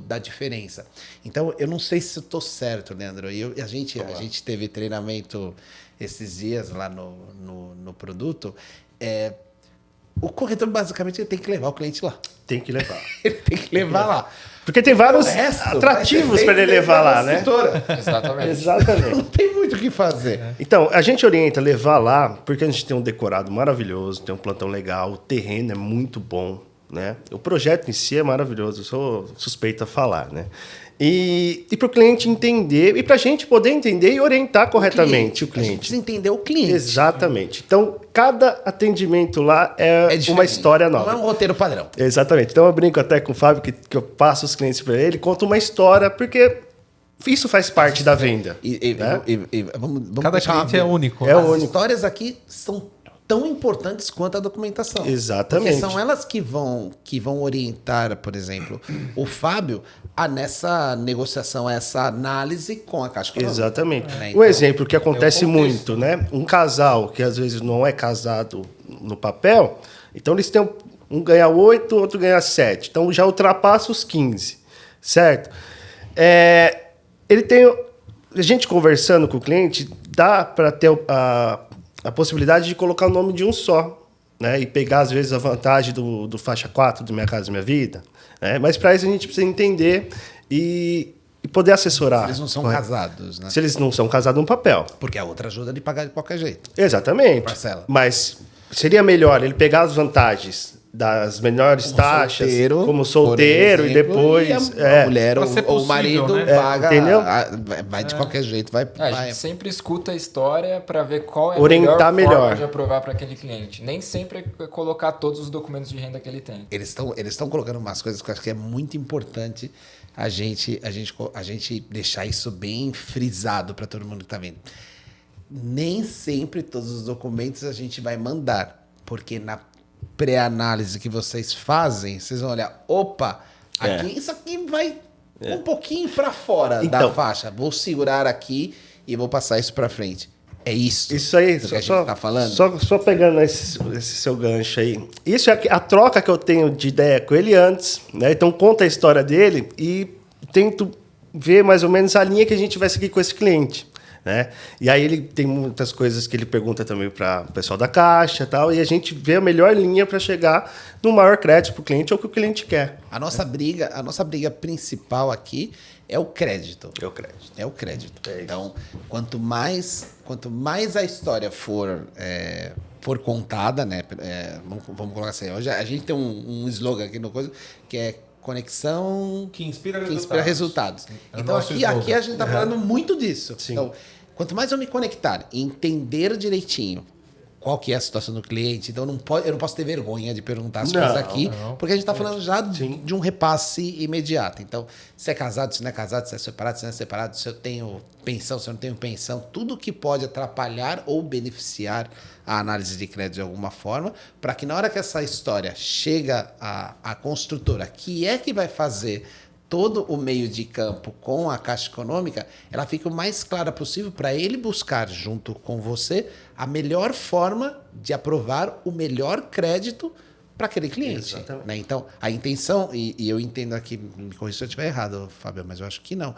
da diferença. Então, eu não sei se eu estou certo, Leandro. A gente teve treinamento esses dias lá no produto. O corretor, basicamente, ele tem que levar o cliente lá. Tem que levar. Ele tem que levar lá. Porque tem vários O resto atrativos vai para ser ele feito levar lá, pela né? consultora. Exatamente. Exatamente. Não tem muito o que fazer. Então, a gente orienta levar lá, porque a gente tem um decorado maravilhoso, tem um plantão legal, o terreno é muito bom, né? O projeto em si é maravilhoso, eu sou suspeito a falar, né? E para o cliente entender, e para a gente poder entender e orientar corretamente o A gente cliente. precisa entender o cliente. Exatamente. Então, cada atendimento lá é diferente. uma história nova. Não é um roteiro padrão. Exatamente. Então eu brinco até com o Fábio que eu passo os clientes para ele, conto uma história, porque isso faz parte da venda. Né? Vamos Cada deixar uma cliente é vez. único. É As único. histórias aqui são tão importantes quanto a documentação. Exatamente. Porque são elas que vão orientar, por exemplo, o Fábio nessa negociação, essa análise com a Caixa Econômica. Exatamente. Né? Um Então, exemplo que acontece é o contexto, muito, né? Um casal que às vezes não é casado no papel, então eles têm um ganha 8, outro ganha 7. Então já ultrapassa os 15, certo? Ele tem... A gente conversando com o cliente, dá para ter a possibilidade de colocar o nome de um só, né? E pegar, às vezes, a vantagem do faixa 4 do Minha Casa Minha Vida. Né? Mas para isso a gente precisa entender e poder assessorar. Eles não são correto? casados, né? Se eles não são casados no papel. Porque a outra ajuda de pagar de qualquer jeito. Exatamente. Parcela. Mas seria melhor ele pegar as vantagens das menores Como taxas solteiro, como solteiro por e exemplo, depois... e a mulher Pra ou ser o possível, marido né? paga, Entendeu? vai de qualquer jeito, vai. A vai. gente sempre escuta a história para ver qual é a Orientar melhor forma melhor. de aprovar para aquele cliente. Nem sempre é colocar todos os documentos de renda que ele tem. Eles estão colocando umas coisas que eu acho que é muito importante a gente deixar isso bem frisado para todo mundo que está vendo. Nem sempre todos os documentos a gente vai mandar, porque na pré-análise que vocês fazem, vocês vão olhar, opa, aqui, isso aqui vai um pouquinho para fora da Então. faixa. Vou segurar aqui e vou passar isso para frente. É isso. Isso aí, que a gente tá falando. Só pegando esse seu gancho aí. Isso é a troca que eu tenho de ideia com ele antes, né? Então conta a história dele e tento ver mais ou menos a linha que a gente vai seguir com esse cliente, né? E aí ele tem muitas coisas que ele pergunta também para o pessoal da Caixa e tal, e a gente vê a melhor linha para chegar no maior crédito para o cliente ou o que o cliente quer. A nossa briga principal aqui é o crédito. É o crédito. É o crédito. É isso. Então, quanto mais a história for contada, né? Vamos colocar assim. Hoje a gente tem um slogan aqui no coisa que é conexão Que inspira resultados. É o Então nosso aqui slogan. a gente está falando muito disso. Sim. Então, quanto mais eu me conectar e entender direitinho qual que é a situação do cliente, então eu não posso ter vergonha de perguntar as Não, coisas aqui, não. porque a gente está falando já Sim. de um repasse imediato. Então, se é casado, se não é casado, se é separado, se não é separado, se eu tenho pensão, se eu não tenho pensão, tudo que pode atrapalhar ou beneficiar a análise de crédito de alguma forma, para que na hora que essa história chega à construtora, que é que vai fazer todo o meio de campo com a Caixa Econômica, ela fica o mais clara possível para ele buscar, junto com você, a melhor forma de aprovar o melhor crédito para aquele cliente. Exatamente. Né? Então, a intenção, e eu entendo aqui, me corrija se eu estiver errado, Fábio, mas eu acho que não.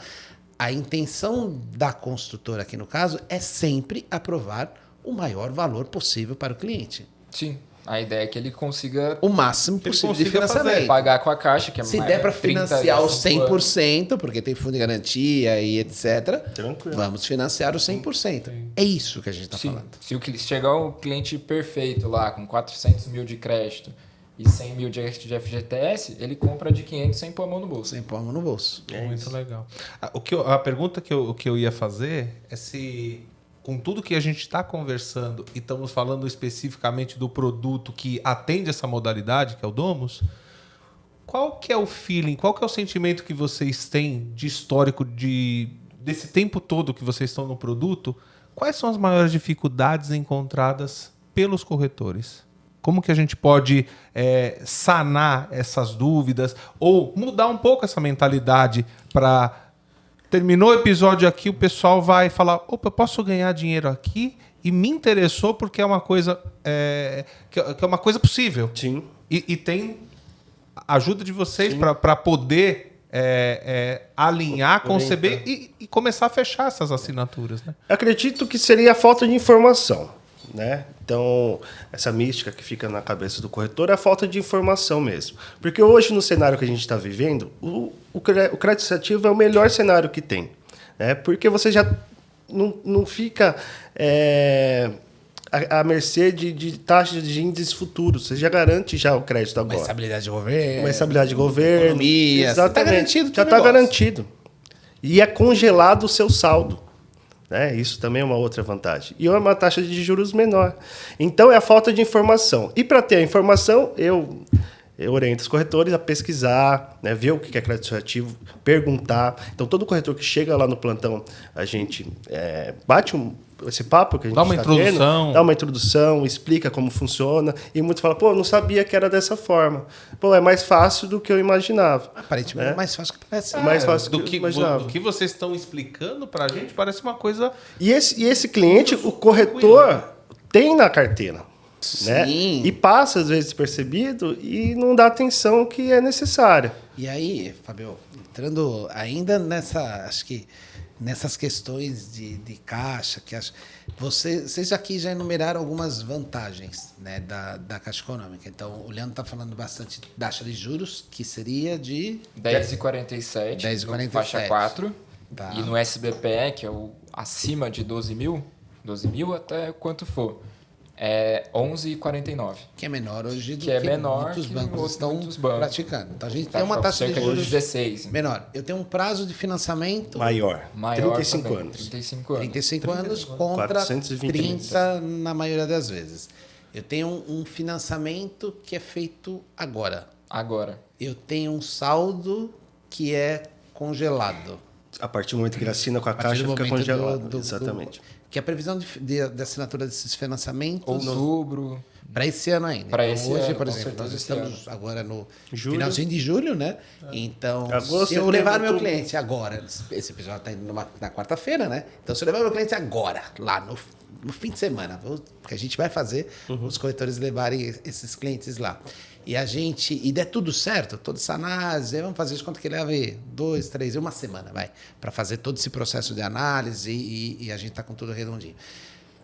A intenção da construtora aqui no caso é sempre aprovar o maior valor possível para o cliente. Sim. A ideia é que ele consiga O máximo Que ele possível de consiga financiamento. fazer. pagar com a Caixa, que é Se mais der para 30, financiar os 25 anos. 100%, porque tem fundo de garantia e etc., Tranquilo. vamos financiar os 100%. É isso que a gente está Sim. falando. Se chegar o cliente perfeito lá, com 400 mil de crédito e 100 mil de FGTS, ele compra de 500 sem pôr a mão no bolso. Sem pôr a mão no bolso. Muito legal. A pergunta que eu ia fazer é se, com tudo que a gente está conversando e estamos falando especificamente do produto que atende essa modalidade, que é o Domus, qual que é o feeling, qual que é o sentimento que vocês têm de histórico desse tempo todo que vocês estão no produto? Quais são as maiores dificuldades encontradas pelos corretores? Como que a gente pode sanar essas dúvidas ou mudar um pouco essa mentalidade para... Terminou o episódio aqui, o pessoal vai falar, opa, eu posso ganhar dinheiro aqui e me interessou porque é uma coisa, que é uma coisa possível. Sim. E tem a ajuda de vocês para poder alinhar, conceber e começar a fechar essas assinaturas. Né? Eu acredito que seria a falta de informação, né? Então, essa mística que fica na cabeça do corretor é a falta de informação mesmo. Porque hoje, no cenário que a gente está vivendo, o crédito associativo é o melhor cenário que tem. Né? Porque você já não fica à mercê de taxas de índices futuros. Você já garante já o crédito agora. Uma estabilidade de governo. Uma estabilidade de governo. Economia. Exatamente. Tá garantido. Já está garantido. E é congelado o seu saldo. Né? Isso também é uma outra vantagem. E é uma taxa de juros menor. Então, é a falta de informação. E para ter a informação, eu oriento os corretores a pesquisar, né? Ver o que é crédito associativo, perguntar. Então, todo corretor que chega lá no plantão, a gente bate esse papo que a gente dá uma introdução. Dá uma introdução, explica como funciona. E muitos falam, pô, não sabia que era dessa forma. Pô, é mais fácil do que eu imaginava. Aparentemente é mais fácil que parece. Mais fácil do que imaginava. do que vocês estão explicando pra gente, parece uma coisa... E esse cliente, o corretor tem na carteira. Né? Sim. E passa, às vezes, despercebido e não dá a atenção que é necessária. E aí, Fabio, entrando ainda acho que nessas questões de caixa, vocês aqui já enumeraram algumas vantagens, né, da Caixa Econômica. Então, o Leandro está falando bastante de taxa de juros, que seria de 10,47 no faixa 4. Tá. E no SBPE, que é o acima de 12 mil até quanto for, é 11,49. Que é menor hoje do Que é menor muitos que bancos estão muitos bancos. praticando. Então, a gente Tá tem uma pra taxa de cerca juros 16. menor. Eu tenho um prazo de financiamento Maior. 35 também, anos. 35 anos. 35 anos contra 420 30 na maioria das vezes. Eu tenho um financiamento que é feito agora. Agora. Eu tenho um saldo que é congelado. A partir do momento que ele assina com a partir caixa, do fica momento congelado. Exatamente. Que a previsão de assinatura desses financiamentos Outubro. para esse ano ainda. Pra Então, esse hoje, ano, por com exemplo, nós certeza estamos agora no Julho. finalzinho de julho, né? Então, Agosto, se eu setembro, levar meu outubro. cliente agora, esse episódio está indo na quarta-feira, né? Então, se eu levar meu cliente agora, lá no fim de semana, porque a gente vai fazer os corretores levarem esses clientes lá. E der tudo certo, toda essa análise, vamos fazer isso quanto que leve 2, 3, uma semana, vai, para fazer todo esse processo de análise e a gente está com tudo redondinho.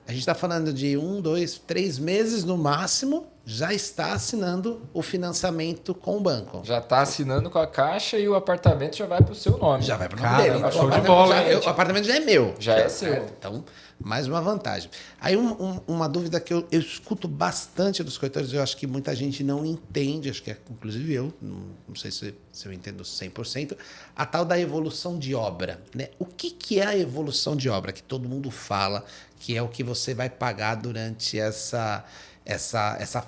A gente está falando de 1, 2, 3 meses no máximo, já está assinando o financiamento com o banco. Já está assinando com a Caixa e o apartamento já vai para o seu nome. Já vai para o nome Caramba, dele. Então, show o de apartamento bola, já- hein? o apartamento já é meu. Já é seu. Então, mais uma vantagem. Aí, uma dúvida que eu escuto bastante dos corretores, eu acho que muita gente não entende, acho que é inclusive eu, não sei se eu entendo 100%, a tal da evolução de obra. Né? O que é a evolução de obra? Que todo mundo fala que é o que você vai pagar durante essa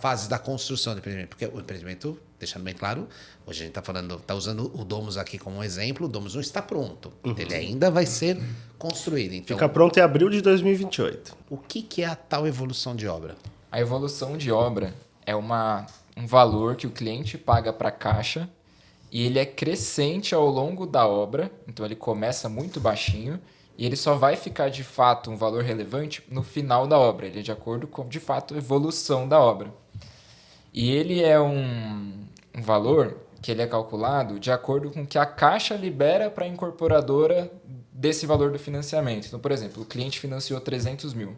fase da construção do empreendimento. Porque o empreendimento, deixando bem claro, hoje a gente está usando o Domus aqui como um exemplo, o Domus não está pronto. Ele ainda vai ser construído. Então, Fica pronto em abril de 2028. o que é a tal evolução de obra? A evolução de obra é um valor que o cliente paga para a Caixa e ele é crescente ao longo da obra, então ele começa muito baixinho e ele só vai ficar de fato um valor relevante no final da obra. Ele é de acordo com, de fato, a evolução da obra. E ele é um valor que ele é calculado de acordo com o que a Caixa libera para a incorporadora desse valor do financiamento. Então, por exemplo, o cliente financiou 300 mil.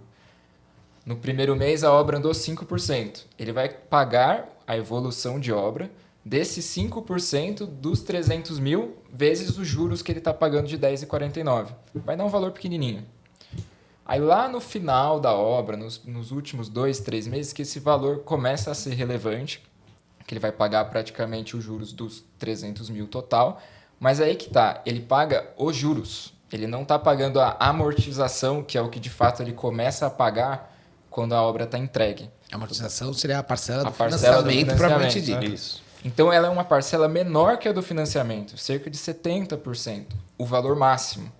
No primeiro mês, a obra andou 5%. Ele vai pagar a evolução de obra desses 5% dos 300 mil vezes os juros que ele está pagando de 10,49. Vai dar um valor pequenininho. Aí lá no final da obra, nos últimos 2, 3 meses, que esse valor começa a ser relevante, que ele vai pagar praticamente os juros dos 300 mil total, mas aí que tá, ele paga os juros. Ele não está pagando a amortização, que é o que de fato ele começa a pagar quando a obra está entregue. A amortização seria a parcela do parcela do financiamento propriamente financiamento, dito. né? Isso. Então, ela é uma parcela menor que a do financiamento, cerca de 70%, o valor máximo.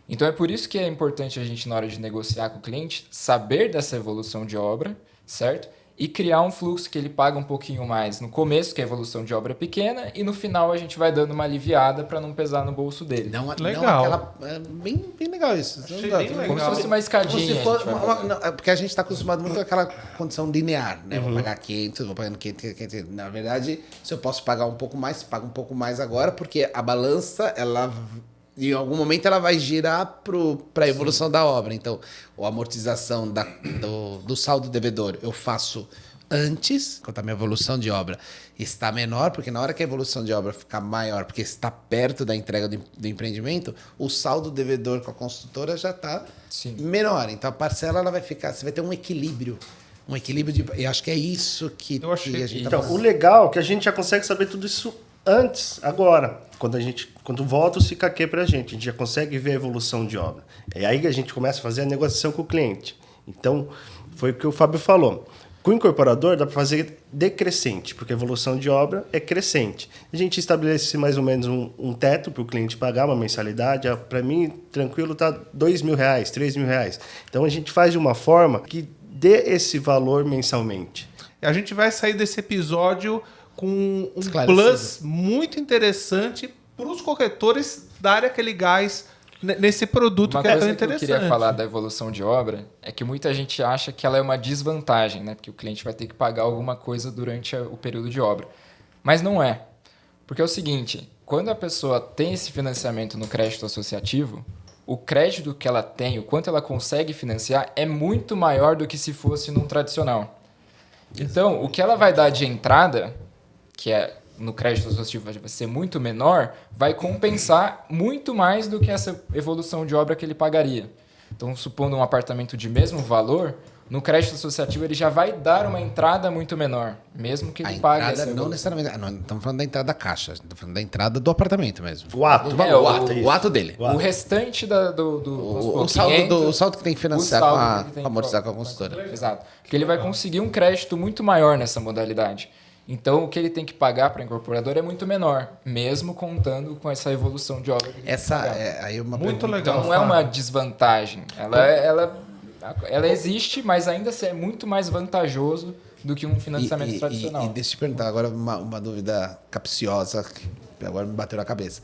Então, é por isso que é importante a gente, na hora de negociar com o cliente, saber dessa evolução de obra, certo? E criar um fluxo que ele paga um pouquinho mais no começo, que a evolução de obra é pequena, e no final a gente vai dando uma aliviada para não pesar no bolso dele. Não Legal. aquela. Bem legal isso. Achei Não dá, bem como legal. Como se fosse uma escadinha. Como se a fosse gente vai fazer. porque a gente está acostumado muito com aquela condição linear, né? Vou pagar 500, vou pagando 500. Na verdade, se eu posso pagar um pouco mais, pago um pouco mais agora, porque a balança, ela em algum momento ela vai girar para a evolução da obra. Então, a amortização do saldo devedor eu faço antes, quando a minha evolução de obra está menor, porque na hora que a evolução de obra ficar maior, porque está perto da entrega do empreendimento, o saldo devedor com a construtora já está menor. Então, a parcela ela vai ficar, você vai ter um equilíbrio. Um equilíbrio eu acho que é isso que a gente Então, o legal é que a gente já consegue saber tudo isso antes, agora. Quando volta o SICAQ para a gente já consegue ver a evolução de obra. É aí que a gente começa a fazer a negociação com o cliente. Então, foi o que o Fábio falou. Com o incorporador dá para fazer decrescente, porque a evolução de obra é crescente. A gente estabelece mais ou menos um teto para o cliente pagar uma mensalidade. Para mim, tranquilo, está R$2.000, R$3.000. Então, a gente faz de uma forma que dê esse valor mensalmente. A gente vai sair desse episódio com um plus muito interessante para os corretores darem aquele gás nesse produto que é tão interessante. Uma coisa que eu queria falar da evolução de obra é que muita gente acha que ela é uma desvantagem, né? Porque o cliente vai ter que pagar alguma coisa durante o período de obra. Mas não é. Porque é o seguinte, quando a pessoa tem esse financiamento no crédito associativo, o crédito que ela tem, o quanto ela consegue financiar, é muito maior do que se fosse num tradicional. Então, o que ela vai dar de entrada, que é no crédito associativo vai ser muito menor, vai compensar muito mais do que essa evolução de obra que ele pagaria. Então, supondo um apartamento de mesmo valor, no crédito associativo ele já vai dar uma entrada muito menor, mesmo que ele pague essa não necessariamente. Não estamos falando da entrada da caixa, estamos falando da entrada do apartamento mesmo. O ato. O ato dele. O restante o saldo que tem que financiar amortizar com a consultora. Exato. Porque ele vai conseguir um crédito muito maior nessa modalidade. Então, o que ele tem que pagar para a incorporadora é muito menor, mesmo contando com essa evolução de obra. Aí uma muito legal. Então, não é uma desvantagem. Ela existe, mas ainda assim é muito mais vantajoso do que um financiamento tradicional. E deixa eu te perguntar agora uma dúvida capciosa, que agora me bateu na cabeça.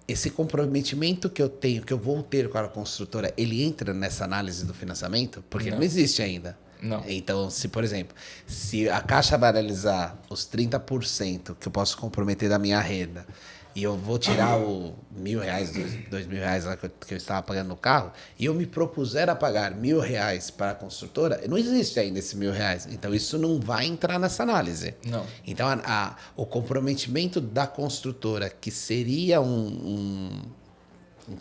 Esse comprometimento que eu tenho, que eu vou ter com a construtora, ele entra nessa análise do financiamento? Porque não existe ainda. Não. Então, por exemplo, se a Caixa vai analisar os 30% que eu posso comprometer da minha renda e eu vou tirar o R$1.000, R$2.000 lá que eu estava pagando no carro, e eu me propuser a pagar R$1.000 para a construtora, não existe ainda esse R$1.000. Então, isso não vai entrar nessa análise. Não. Então, o comprometimento da construtora, que seria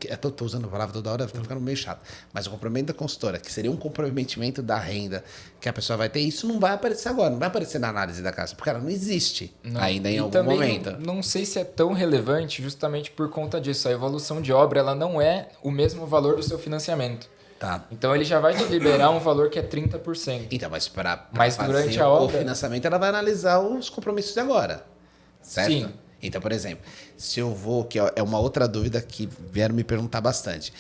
eu tô usando a palavra toda hora, tá ficando meio chato. Mas o comprometimento da consultora, que seria um comprometimento da renda que a pessoa vai ter, isso não vai aparecer agora, não vai aparecer na análise da casa, porque ela não existe ainda em algum momento. Não sei se é tão relevante justamente por conta disso. A evolução de obra ela não é o mesmo valor do seu financiamento. Tá. Então ele já vai te liberar um valor que é 30%. Então, mas para durante fazer a obra, o financiamento, ela vai analisar os compromissos de agora. Certo? Sim. Então, por exemplo, se eu vou, que é uma outra dúvida que vieram me perguntar bastante.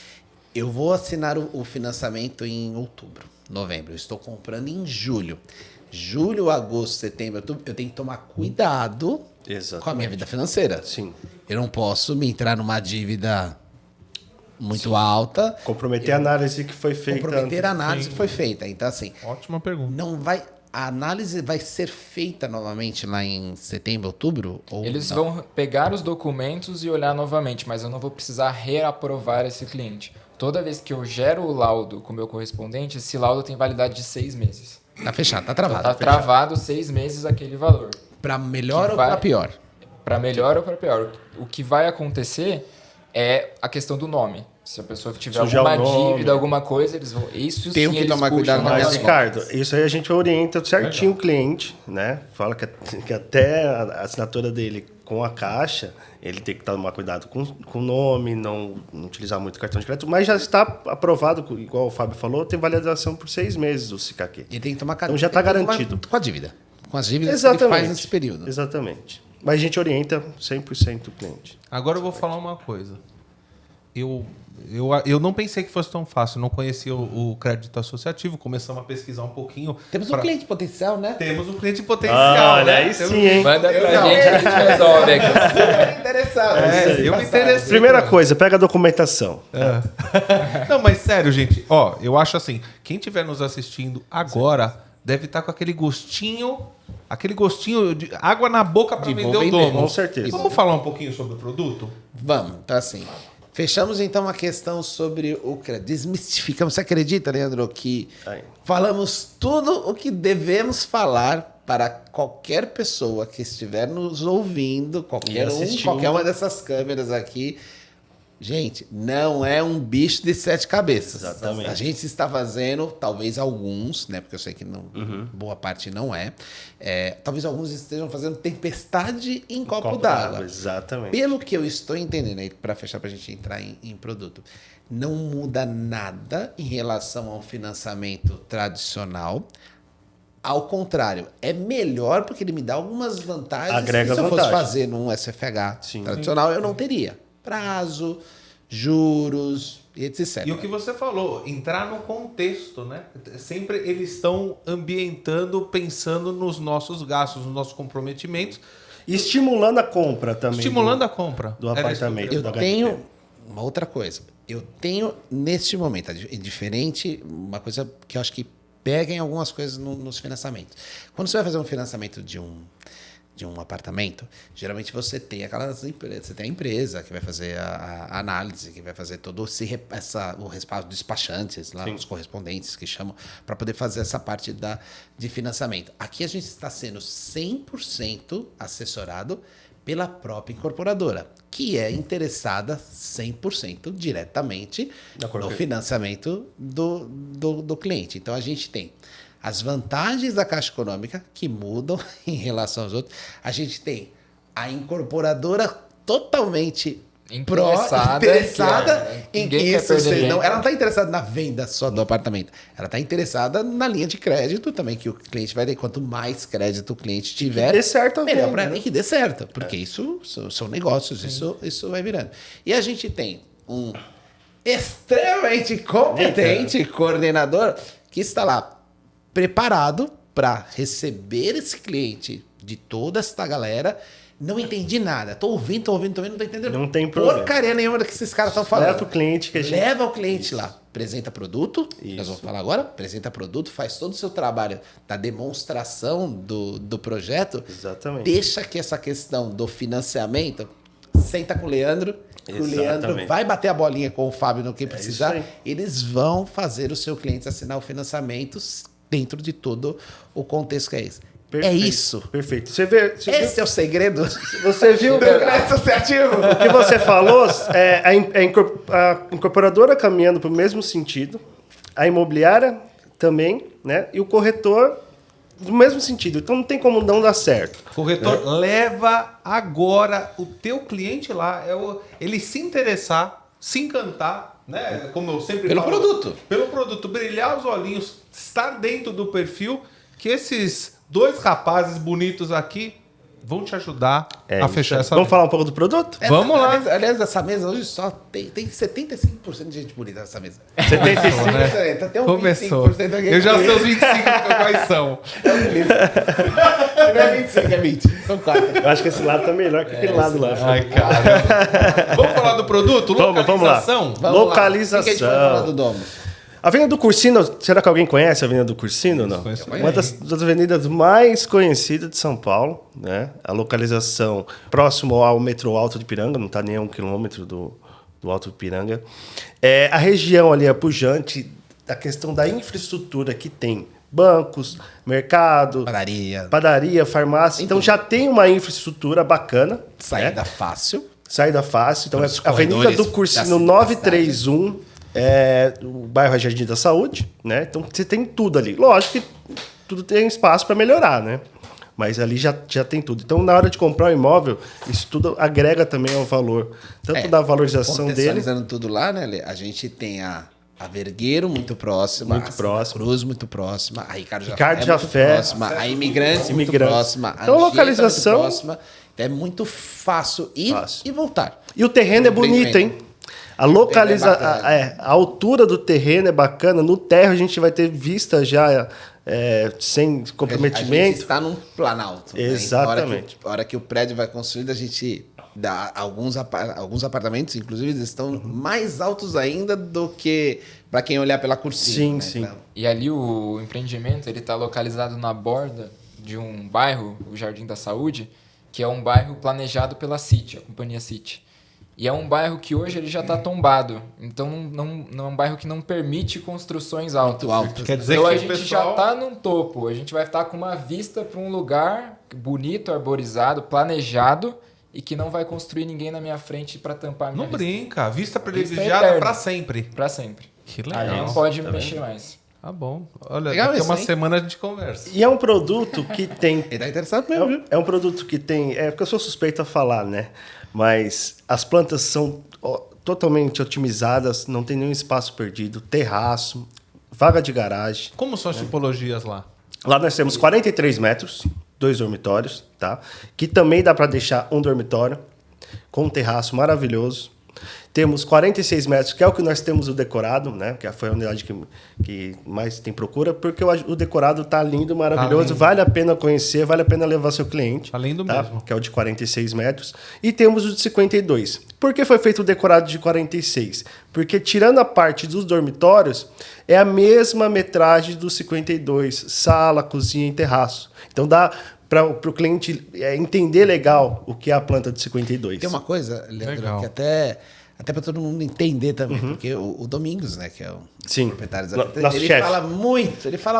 Eu vou assinar o financiamento em outubro, novembro. Eu estou comprando em julho. Julho, agosto, setembro, outubro, eu tenho que tomar cuidado com a minha vida financeira. Sim. Eu não posso me entrar numa dívida muito alta. Comprometer a análise que foi feita. Comprometer a análise que foi feita. Então, assim... Ótima pergunta. A análise vai ser feita novamente lá em setembro, outubro? Ou eles não? vão pegar os documentos e olhar novamente, mas eu não vou precisar reaprovar esse cliente. Toda vez que eu gero o laudo com o meu correspondente, esse laudo tem validade de 6 meses. Tá fechado, tá travado. Então, tá travado 6 meses aquele valor. Para melhor ou para pior? Para melhor ou para pior. O que vai acontecer é a questão do nome. Se a pessoa tiver alguma dívida, alguma coisa, eles vão... Isso tem que tomar cuidado. Mas, Ricardo, isso aí a gente orienta certinho o cliente, né? Fala que até a assinatura dele com a Caixa, ele tem que tomar cuidado com o nome, não utilizar muito cartão de crédito, mas já está aprovado, igual o Fábio falou, tem validação por 6 meses o SICAQ. E tem que tomar então já está garantido. Com a dívida. Com as dívidas Exatamente. que ele faz nesse período. Exatamente. Mas a gente orienta 100% o cliente. Agora eu vou falar uma coisa. Eu não pensei que fosse tão fácil, não conhecia o crédito associativo, começamos a pesquisar um pouquinho. Temos um cliente potencial, né? Temos um cliente potencial. Olha, aí sim, hein? Manda pra gente que a gente resolve aqui. Interessado. Eu me interessei. Primeira coisa, pega a documentação. Não, mas sério, gente, eu acho assim, quem estiver nos assistindo agora deve estar com aquele gostinho de água na boca para vender o domo. Com certeza. Vamos falar um pouquinho sobre o produto? Vamos, então assim... Fechamos então a questão sobre o crédito. Desmistificamos. Você acredita, Leandro, que falamos tudo o que devemos falar para qualquer pessoa que estiver nos ouvindo, qualquer uma dessas câmeras aqui. Gente, não é um bicho de 7 cabeças. Exatamente. A gente está fazendo, talvez alguns, né? Porque eu sei que não, boa parte não é. Talvez alguns estejam fazendo tempestade em copo d'água. Exatamente. Pelo que eu estou entendendo aí, para fechar, para a gente entrar em produto, não muda nada em relação ao financiamento tradicional. Ao contrário, é melhor porque ele me dá algumas vantagens. Agrega que se eu fosse vantagens. fazer num SFH tradicional, eu não teria. Prazo, juros e etc. E o que você falou, entrar no contexto, né? Sempre eles estão ambientando, pensando nos nossos gastos, nos nossos comprometimentos. E estimulando a compra também. Estimulando a compra. Do apartamento. Eu da tenho HPP. uma outra coisa. Eu tenho, neste momento, é diferente, uma coisa que eu acho que pega em algumas coisas nos financiamentos. Quando você vai fazer um financiamento de um apartamento, geralmente você tem você tem a empresa que vai fazer a análise, que vai fazer todo o respaldo dos despachantes, lá, os correspondentes que chamam, para poder fazer essa parte de financiamento. Aqui a gente está sendo 100% assessorado pela própria incorporadora, que é interessada 100% diretamente no financiamento do cliente. Então a gente tem as vantagens da Caixa Econômica, que mudam em relação aos outros. A gente a incorporadora totalmente interessada em isso. Ela não está interessada na venda só do apartamento. Ela está interessada na linha de crédito também, que o cliente vai ter. Quanto mais crédito o cliente tiver, dê certo, melhor para ele que dê certo. Porque isso são negócios, isso vai virando. E a gente tem um extremamente competente coordenador que está lá preparado para receber esse cliente de toda essa galera. Não entendi nada. Tô ouvindo, não tô entendendo. Não tem problema. Porcaria nenhuma do que esses caras estão falando. Leva o cliente que a gente... Leva o cliente lá. Apresenta produto. Nós vamos falar agora. Apresenta produto, faz todo o seu trabalho da demonstração do projeto. Exatamente. Deixa que essa questão do financiamento, senta com o Leandro. O Leandro vai bater a bolinha com o Fábio no que precisar. Eles vão fazer o seu cliente assinar o financiamento dentro de todo o contexto que é esse. Perfeito, é isso. Perfeito. Esse é o segredo. Você viu? O crédito associativo. O que você falou, a incorporadora caminhando para o mesmo sentido, a imobiliária também, né? E o corretor do mesmo sentido. Então não tem como não dar certo. Corretor, leva agora o teu cliente lá, ele se interessar, se encantar, né? Como eu sempre Pelo falo. produto. Pelo produto, brilhar os olhinhos, estar dentro do perfil, que esses 2 rapazes bonitos aqui vão te ajudar a fechar essa Vamos falar um pouco do produto? Vamos lá. Aliás, essa mesa hoje só tem 75% de gente bonita nessa mesa. 75%. Né? Tem um Começou. 25% aqui. Eu já sei os 25 quais são. Não é 25, é 20. São 4. Eu acho que esse lado tá melhor que aquele lado lá. Ai, cara. Vamos falar do produto? Vamos lá. Localização? Localização. O que a gente vai falar do domo? A Avenida do Cursino, será que alguém conhece a Avenida do Cursino? Não. Uma das avenidas mais conhecidas de São Paulo, né? A localização próximo ao metrô Alto de Piranga, não está nem a 1 quilômetro do Alto de Piranga. A região ali é pujante da questão da infraestrutura que tem bancos, mercado, padaria, farmácia. Então já tem uma infraestrutura bacana. Saída fácil. Saída fácil. Então, a Avenida do Cursino 931, o bairro é Jardim da Saúde, né? Então, você tem tudo ali. Lógico que tudo tem espaço para melhorar, né? Mas ali já tem tudo. Então, na hora de comprar um imóvel, isso tudo agrega também ao valor. Tanto da valorização dele... Contextualizando tudo lá, né, Lê? A gente tem a Vergueiro muito próxima, muito próxima, Cruz muito próxima, a Ricardo Jafé muito próxima, a Imigrantes muito próxima, então, a localização muito próxima. É muito fácil ir e voltar. E o terreno é bonito, hein? A a altura do terreno é bacana. No térreo a gente vai ter vista já sem comprometimento. A gente está num planalto. Exatamente. Né? A hora que o prédio vai construído, a gente dá alguns apartamentos, inclusive, eles estão mais altos ainda do que para quem olhar pela cursinha. Sim, né? sim. Então, e ali o empreendimento ele está localizado na borda de um bairro, o Jardim da Saúde, que é um bairro planejado pela City, a companhia City. E é um bairro que hoje ele já está tombado. Então não é um bairro que não permite construções altas. Quer dizer Então que a o gente pessoal... já está num topo. A gente vai estar com uma vista para um lugar bonito, arborizado, planejado e que não vai construir ninguém na minha frente para tampar a minha Não vista. brinca, vista Vista privilegiada eterna. para sempre. Para sempre. Que Aí legal. não pode mexer mais. Tá bom. Olha, Legal daqui a isso, uma hein? semana a gente conversa. E é um produto que tem... Ele tá interessado mesmo, viu? É um produto que tem... É porque eu sou suspeito a falar, né? Mas as plantas são totalmente otimizadas, não tem nenhum espaço perdido, terraço, vaga de garagem. Como são as tipologias lá? Lá nós temos 43 metros, 2 dormitórios, tá? Que também dá para deixar um dormitório com um terraço maravilhoso. Temos 46 metros, que é o que nós temos o decorado, né? Que foi a unidade que mais tem procura, porque o decorado tá lindo, maravilhoso, lindo. vale a pena conhecer, vale a pena levar seu cliente. Tá lindo tá? mesmo. Que é o de 46 metros. E temos o de 52. Por que foi feito o decorado de 46? Porque tirando a parte dos dormitórios, é a mesma metragem do 52, sala, cozinha e terraço. Então dá para o cliente entender legal o que é a planta de 52. Tem uma coisa, Leandro, Legal. que até para todo mundo entender também, porque o Domingos, né, que é o Sim. proprietário da Nosso ele chefe. fala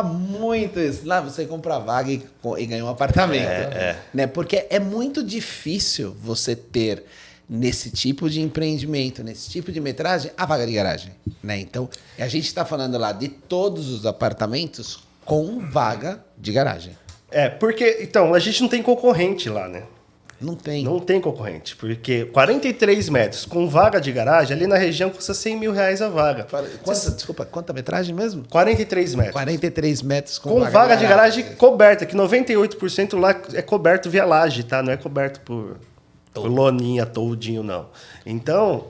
muito isso. Lá você compra a vaga e ganha um apartamento. Né? Porque é muito difícil você ter nesse tipo de empreendimento, nesse tipo de metragem, a vaga de garagem. Né? Então, a gente está falando lá de todos os apartamentos com vaga de garagem. Porque, então, a gente não tem concorrente lá, né? Não tem. Não tem concorrente, porque 43 metros com vaga de garagem, ali na região custa 100 mil reais a vaga. Desculpa, quanta metragem mesmo? 43 metros. 43 metros Com vaga de garagem coberta, que 98% lá é coberto via laje, tá? Não é coberto por loninha, toldinho, não. Então,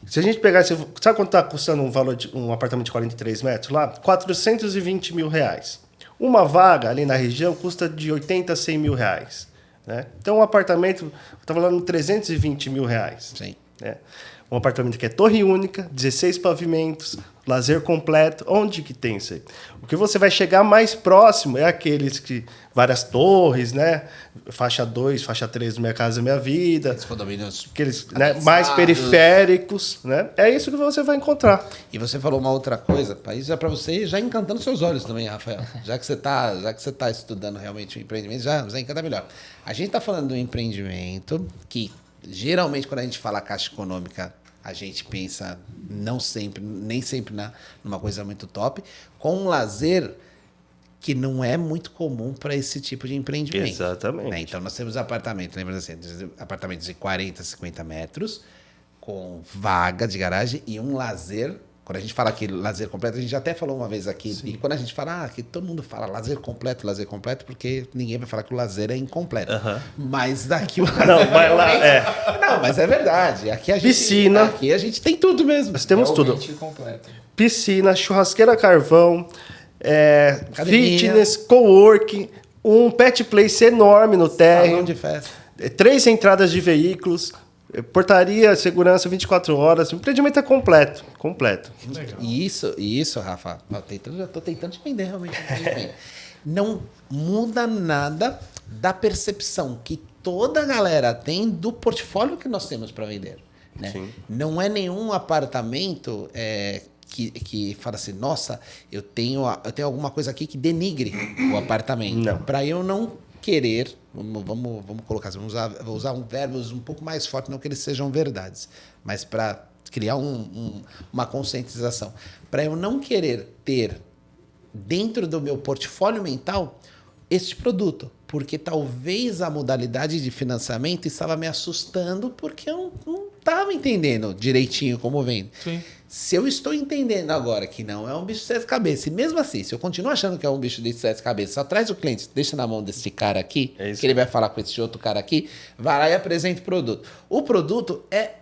se a gente pegar... Sabe quanto está custando um valor de um apartamento de 43 metros lá? 420 mil reais. Uma vaga ali na região custa de 80 a 100 mil reais. Né? Então, um apartamento, está falando de 320 mil reais. Sim. Né? Um apartamento que é torre única, 16 pavimentos, lazer completo. Onde que tem isso aí? O que você vai chegar mais próximo é aqueles que... Várias torres, né? Faixa 2, faixa 3 do Minha Casa Minha Vida. Esses condomínios Aqueles, né, mais periféricos, né? É isso que você vai encontrar. E você falou uma outra coisa, isso é para você já encantando seus olhos também, Rafael. Já que você tá estudando realmente o empreendimento, já encanta melhor. A gente está falando de um empreendimento que, geralmente, quando a gente fala caixa econômica, a gente pensa nem sempre numa coisa muito top, com um lazer que não é muito comum para esse tipo de empreendimento. Exatamente. Né? Então, nós temos apartamentos, lembra assim, apartamentos de 40, 50 metros, com vaga de garagem e um lazer. Quando a gente fala aqui lazer completo, a gente já até falou uma vez aqui. Sim. E quando a gente fala, que todo mundo fala lazer completo, porque ninguém vai falar que o lazer é incompleto. Mas daqui o lazer... Não, vai lá, Não, mas é verdade. Aqui a gente, piscina. Aqui a gente tem tudo mesmo. Nós temos tudo. Completo. Piscina, churrasqueira a carvão, Academia. fitness, coworking, um pet place enorme no Salão térreo, de festa. 3 entradas de veículos, portaria, segurança 24 horas. O empreendimento é completo. E isso, Rafa, já tô tentando te vender realmente. Não muda nada da percepção que toda a galera tem do portfólio que nós temos para vender. Né? Sim. Não é nenhum apartamento que fala assim, nossa, eu tenho alguma coisa aqui que denigre o apartamento. Não. Para eu não querer, vamos colocar assim, vou usar verbos um pouco mais fortes, não que eles sejam verdades, mas para criar uma conscientização. Para eu não querer ter dentro do meu portfólio mental este produto, porque talvez a modalidade de financiamento estava me assustando porque eu não estava entendendo direitinho como vende. Sim. Se eu estou entendendo agora que não é um bicho de 7 cabeças, e mesmo assim, se eu continuo achando que é um bicho de 7 cabeças, só traz o cliente, deixa na mão desse cara aqui, É isso. que ele vai falar com esse outro cara aqui, vai lá e apresenta o produto. O produto é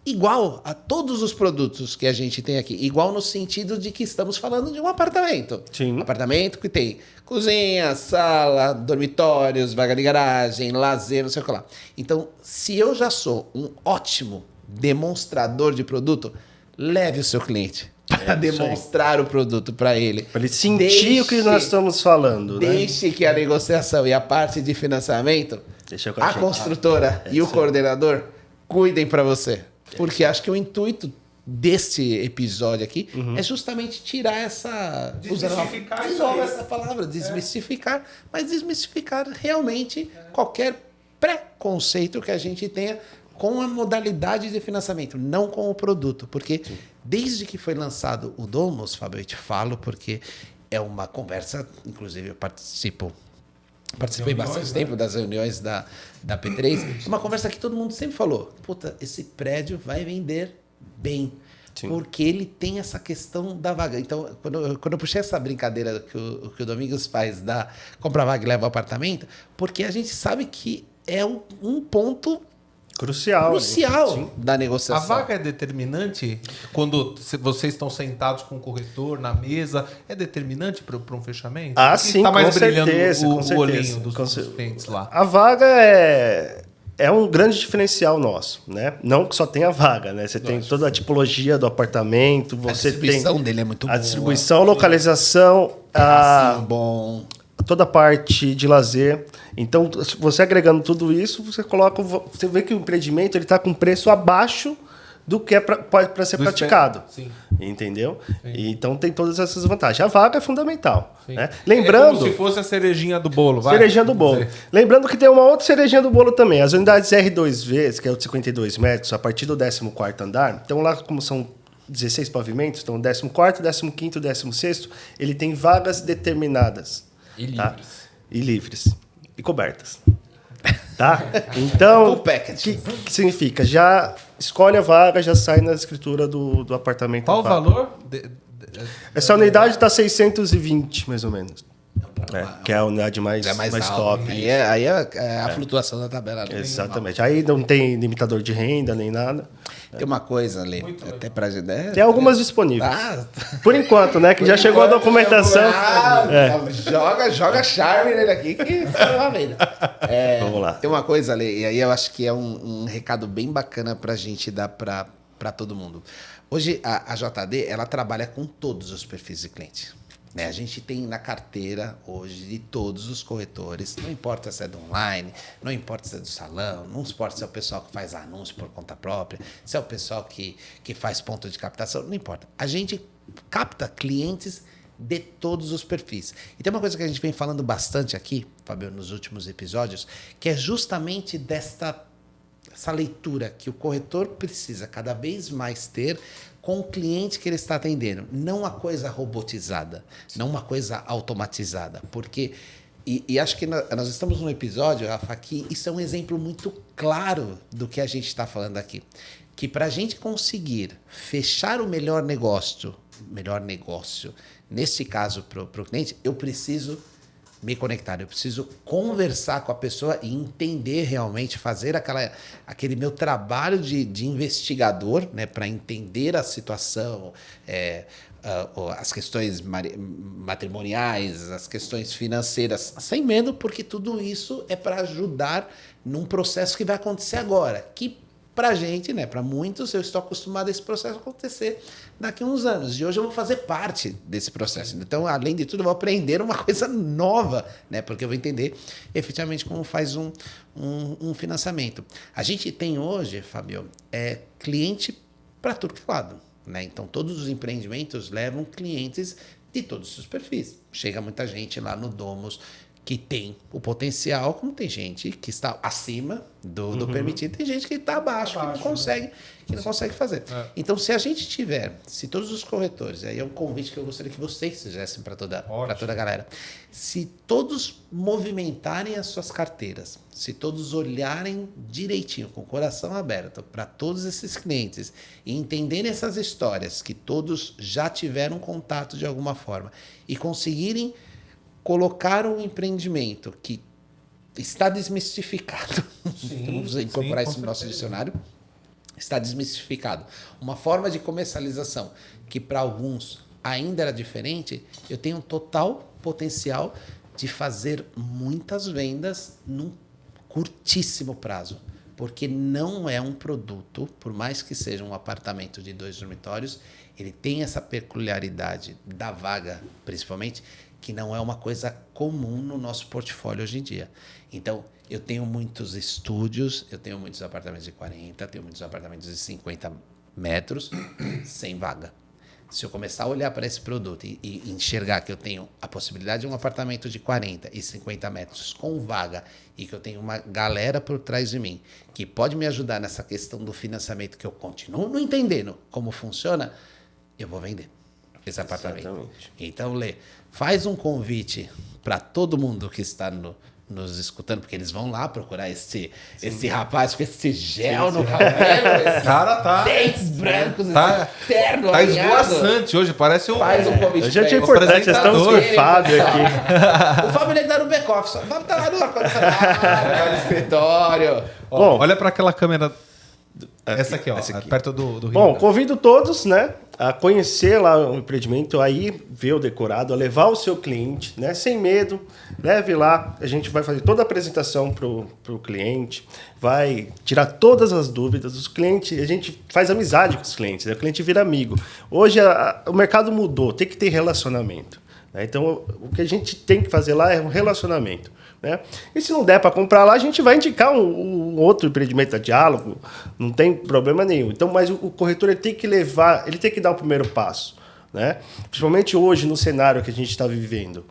igual a todos os produtos que a gente tem aqui. Igual no sentido de que estamos falando de um apartamento. Sim. Apartamento que tem cozinha, sala, dormitórios, vaga de garagem, lazer, não sei o que lá. Então, se eu já sou um ótimo demonstrador de produto, leve o seu cliente para demonstrar o produto para ele. Para ele sentir o que nós estamos falando. Né? Deixe que a negociação e a parte de financiamento, Deixa com a gente. construtora e o coordenador cuidem para você. Porque acho que o intuito desse episódio aqui é justamente tirar essa... Desmistificar isso usar aí. essa palavra, desmistificar, mas desmistificar realmente qualquer preconceito que a gente tenha com a modalidade de financiamento, não com o produto. Porque desde que foi lançado o Domus, Fábio, eu te falo, porque é uma conversa, inclusive eu participei bastante tempo das reuniões da P3, uma conversa que todo mundo sempre falou, puta, esse prédio vai vender bem, porque ele tem essa questão da vaga. Então, quando eu puxei essa brincadeira que o Domingos faz da compra vaga e leva ao apartamento, porque a gente sabe que é um ponto Crucial da negociação. A vaga é determinante quando vocês estão sentados com o corretor na mesa? É determinante para um fechamento? Ah, Porque sim, tá mais com brilhando certeza, o com certeza. olhinho dos clientes lá. A vaga é um grande diferencial nosso, né? Não que só tem a vaga, né? Você tem toda a tipologia do apartamento, você A distribuição tem dele é muito a boa. distribuição, localização, Bom. toda a parte de lazer. Então, você agregando tudo isso, você vê que o empreendimento ele está com preço abaixo do que é para ser praticado. Sim. Entendeu? Então tem todas essas vantagens. A vaga é fundamental. Sim. Né? Lembrando. É como se fosse a cerejinha do bolo, vai. Cerejinha do bolo. Lembrando que tem uma outra cerejinha do bolo também. As unidades R2V, que é o de 52 metros, a partir do 14º andar, então lá como são 16 pavimentos, então 14º, 15º, 16º, ele tem vagas determinadas. E livres. Tá? E livres. E cobertas. Tá? Então, Full o package. que significa? Já escolhe a vaga, já sai na escritura do apartamento. Qual o vaga. valor? Essa unidade está 620, mais ou menos. Que é a unidade mais alto. top. Aí é a flutuação da tabela. Né? Exatamente. Aí não tem limitador de renda nem nada. Tem uma coisa, Lê, até pra gente... Tem algumas disponíveis. Ah, Por enquanto, né? Que já chegou a documentação. Joga charme nele aqui que vai vendo. Vamos lá. Tem uma coisa, Lê, e aí eu acho que é um recado bem bacana pra gente dar pra todo mundo. Hoje, a JD, ela trabalha com todos os perfis de cliente. Né? A gente tem na carteira hoje de todos os corretores, não importa se é do online, não importa se é do salão, não importa se é o pessoal que faz anúncio por conta própria, se é o pessoal que faz ponto de captação, não importa. A gente capta clientes de todos os perfis. E tem uma coisa que a gente vem falando bastante aqui, Fábio, nos últimos episódios, que é justamente essa leitura que o corretor precisa cada vez mais ter com o cliente que ele está atendendo. Não uma coisa robotizada, não uma coisa automatizada. Porque, e acho que nós estamos num episódio, Rafa, que isso é um exemplo muito claro do que a gente está falando aqui. Que para a gente conseguir fechar o melhor negócio, nesse caso para o cliente, eu preciso me conectar, eu preciso conversar com a pessoa e entender realmente, fazer aquele meu trabalho de investigador, né, para entender a situação, as questões matrimoniais, as questões financeiras, sem medo, porque tudo isso é para ajudar num processo que vai acontecer agora, que para a gente, né, para muitos, eu estou acostumado a esse processo acontecer daqui a uns anos. E hoje eu vou fazer parte desse processo. Então, além de tudo, eu vou aprender uma coisa nova, né, porque eu vou entender efetivamente como faz um financiamento. A gente tem hoje, Fábio, cliente para todo lado. Né? Então, todos os empreendimentos levam clientes de todos os perfis. Chega muita gente lá no Domus que tem o potencial, como tem gente que está acima do permitido, tem gente que está abaixo, que não consegue fazer. Então, se todos os corretores, aí é um convite que eu gostaria que vocês fizessem para toda a galera, se todos movimentarem as suas carteiras, se todos olharem direitinho, com o coração aberto para todos esses clientes e entenderem essas histórias que todos já tiveram contato de alguma forma e conseguirem colocar um empreendimento que está desmistificado, vamos incorporar isso no nosso dicionário, está desmistificado. Uma forma de comercialização que para alguns ainda era diferente, eu tenho um total potencial de fazer muitas vendas num curtíssimo prazo. Porque não é um produto, por mais que seja um apartamento de 2 dormitórios, ele tem essa peculiaridade da vaga, principalmente, que não é uma coisa comum no nosso portfólio hoje em dia. Então, Eu tenho muitos estúdios, eu tenho muitos apartamentos de 40, tenho muitos apartamentos de 50 metros, sem vaga. Se eu começar a olhar para esse produto e enxergar que eu tenho a possibilidade de um apartamento de 40 e 50 metros com vaga e que eu tenho uma galera por trás de mim que pode me ajudar nessa questão do financiamento que eu continuo não entendendo como funciona, eu vou vender esse apartamento. Exatamente. Então, Lê, faz um convite para todo mundo que está nos escutando, porque eles vão lá procurar esse rapaz com esse gel no cabelo, esse Cara, tá. dentes brancos, Tá- esse terno Tá alinhado. esvoaçante hoje, parece um... Faz um convite. Hoje é dia pra importante, nós estamos com o Fábio aqui. ele. O Fábio ele tá no back-office. O Fábio tá lá no ar-condicionado, no escritório. Ó, Bom, olha para aquela câmera... Essa aqui, ó, essa aqui. perto do Bom, Rica. convido todos, né, a conhecer lá o empreendimento, aí ver o decorado, a levar o seu cliente, né, sem medo, leve lá, a gente vai fazer toda a apresentação pro cliente, vai tirar todas as dúvidas dos clientes, a gente faz amizade com os clientes, né, o cliente vira amigo. Hoje o mercado mudou, tem que ter relacionamento, né, então o que a gente tem que fazer lá é um relacionamento. Né? E se não der para comprar lá, a gente vai indicar um outro empreendimento a diálogo, não tem problema nenhum. Então, mas o corretor ele tem que levar, ele tem que dar o primeiro passo, né? Principalmente hoje no cenário que a gente está vivendo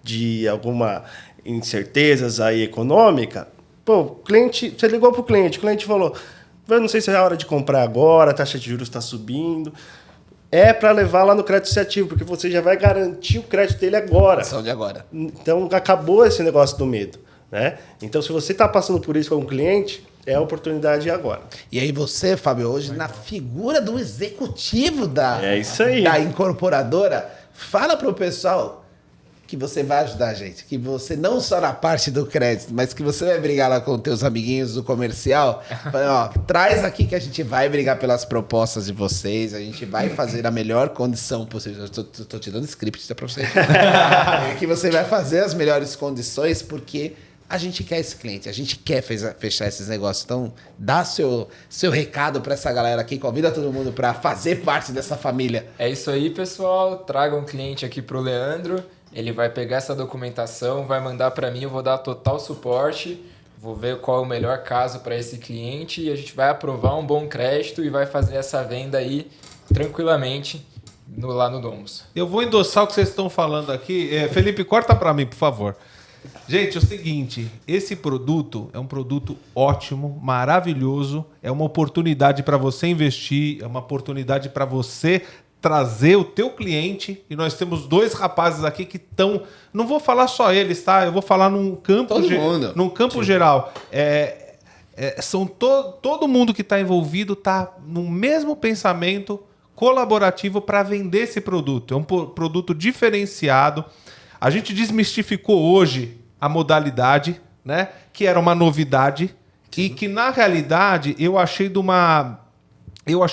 de alguma incertezas aí econômica. Pô, o cliente, você ligou para o cliente falou: eu não sei se é a hora de comprar agora, a taxa de juros está subindo. É para levar lá no crédito associativo, porque você já vai garantir o crédito dele agora. Ação de agora. Então, acabou esse negócio do medo, né? Então, se você está passando por isso com um cliente, é a oportunidade agora. E aí você, Fábio, hoje na figura do executivo É isso aí. da incorporadora, fala para o pessoal que você vai ajudar a gente, que você não só na parte do crédito, mas que você vai brigar lá com teus amiguinhos do comercial. Fala, ó, traz aqui que a gente vai brigar pelas propostas de vocês, a gente vai fazer a melhor condição possível. Eu tô te dando script para você. Que você vai fazer as melhores condições, porque a gente quer esse cliente, a gente quer fechar esses negócios. Então, dá seu recado para essa galera aqui, convida todo mundo para fazer parte dessa família. É isso aí, pessoal. Traga um cliente aqui pro Leandro. Ele vai pegar essa documentação, vai mandar para mim, eu vou dar total suporte, vou ver qual é o melhor caso para esse cliente e a gente vai aprovar um bom crédito e vai fazer essa venda aí tranquilamente lá no Domus. Eu vou endossar o que vocês estão falando aqui. Felipe, corta para mim, por favor. Gente, é o seguinte, esse produto é um produto ótimo, maravilhoso, é uma oportunidade para você investir, é uma oportunidade para você trazer o teu cliente, e nós temos dois rapazes aqui que estão, não vou falar só eles, tá? Eu vou falar num campo, num campo geral. Todo mundo que está envolvido está no mesmo pensamento colaborativo para vender esse produto. É um produto diferenciado. A gente desmistificou hoje a modalidade, né? Que era uma novidade e que, na realidade, eu achei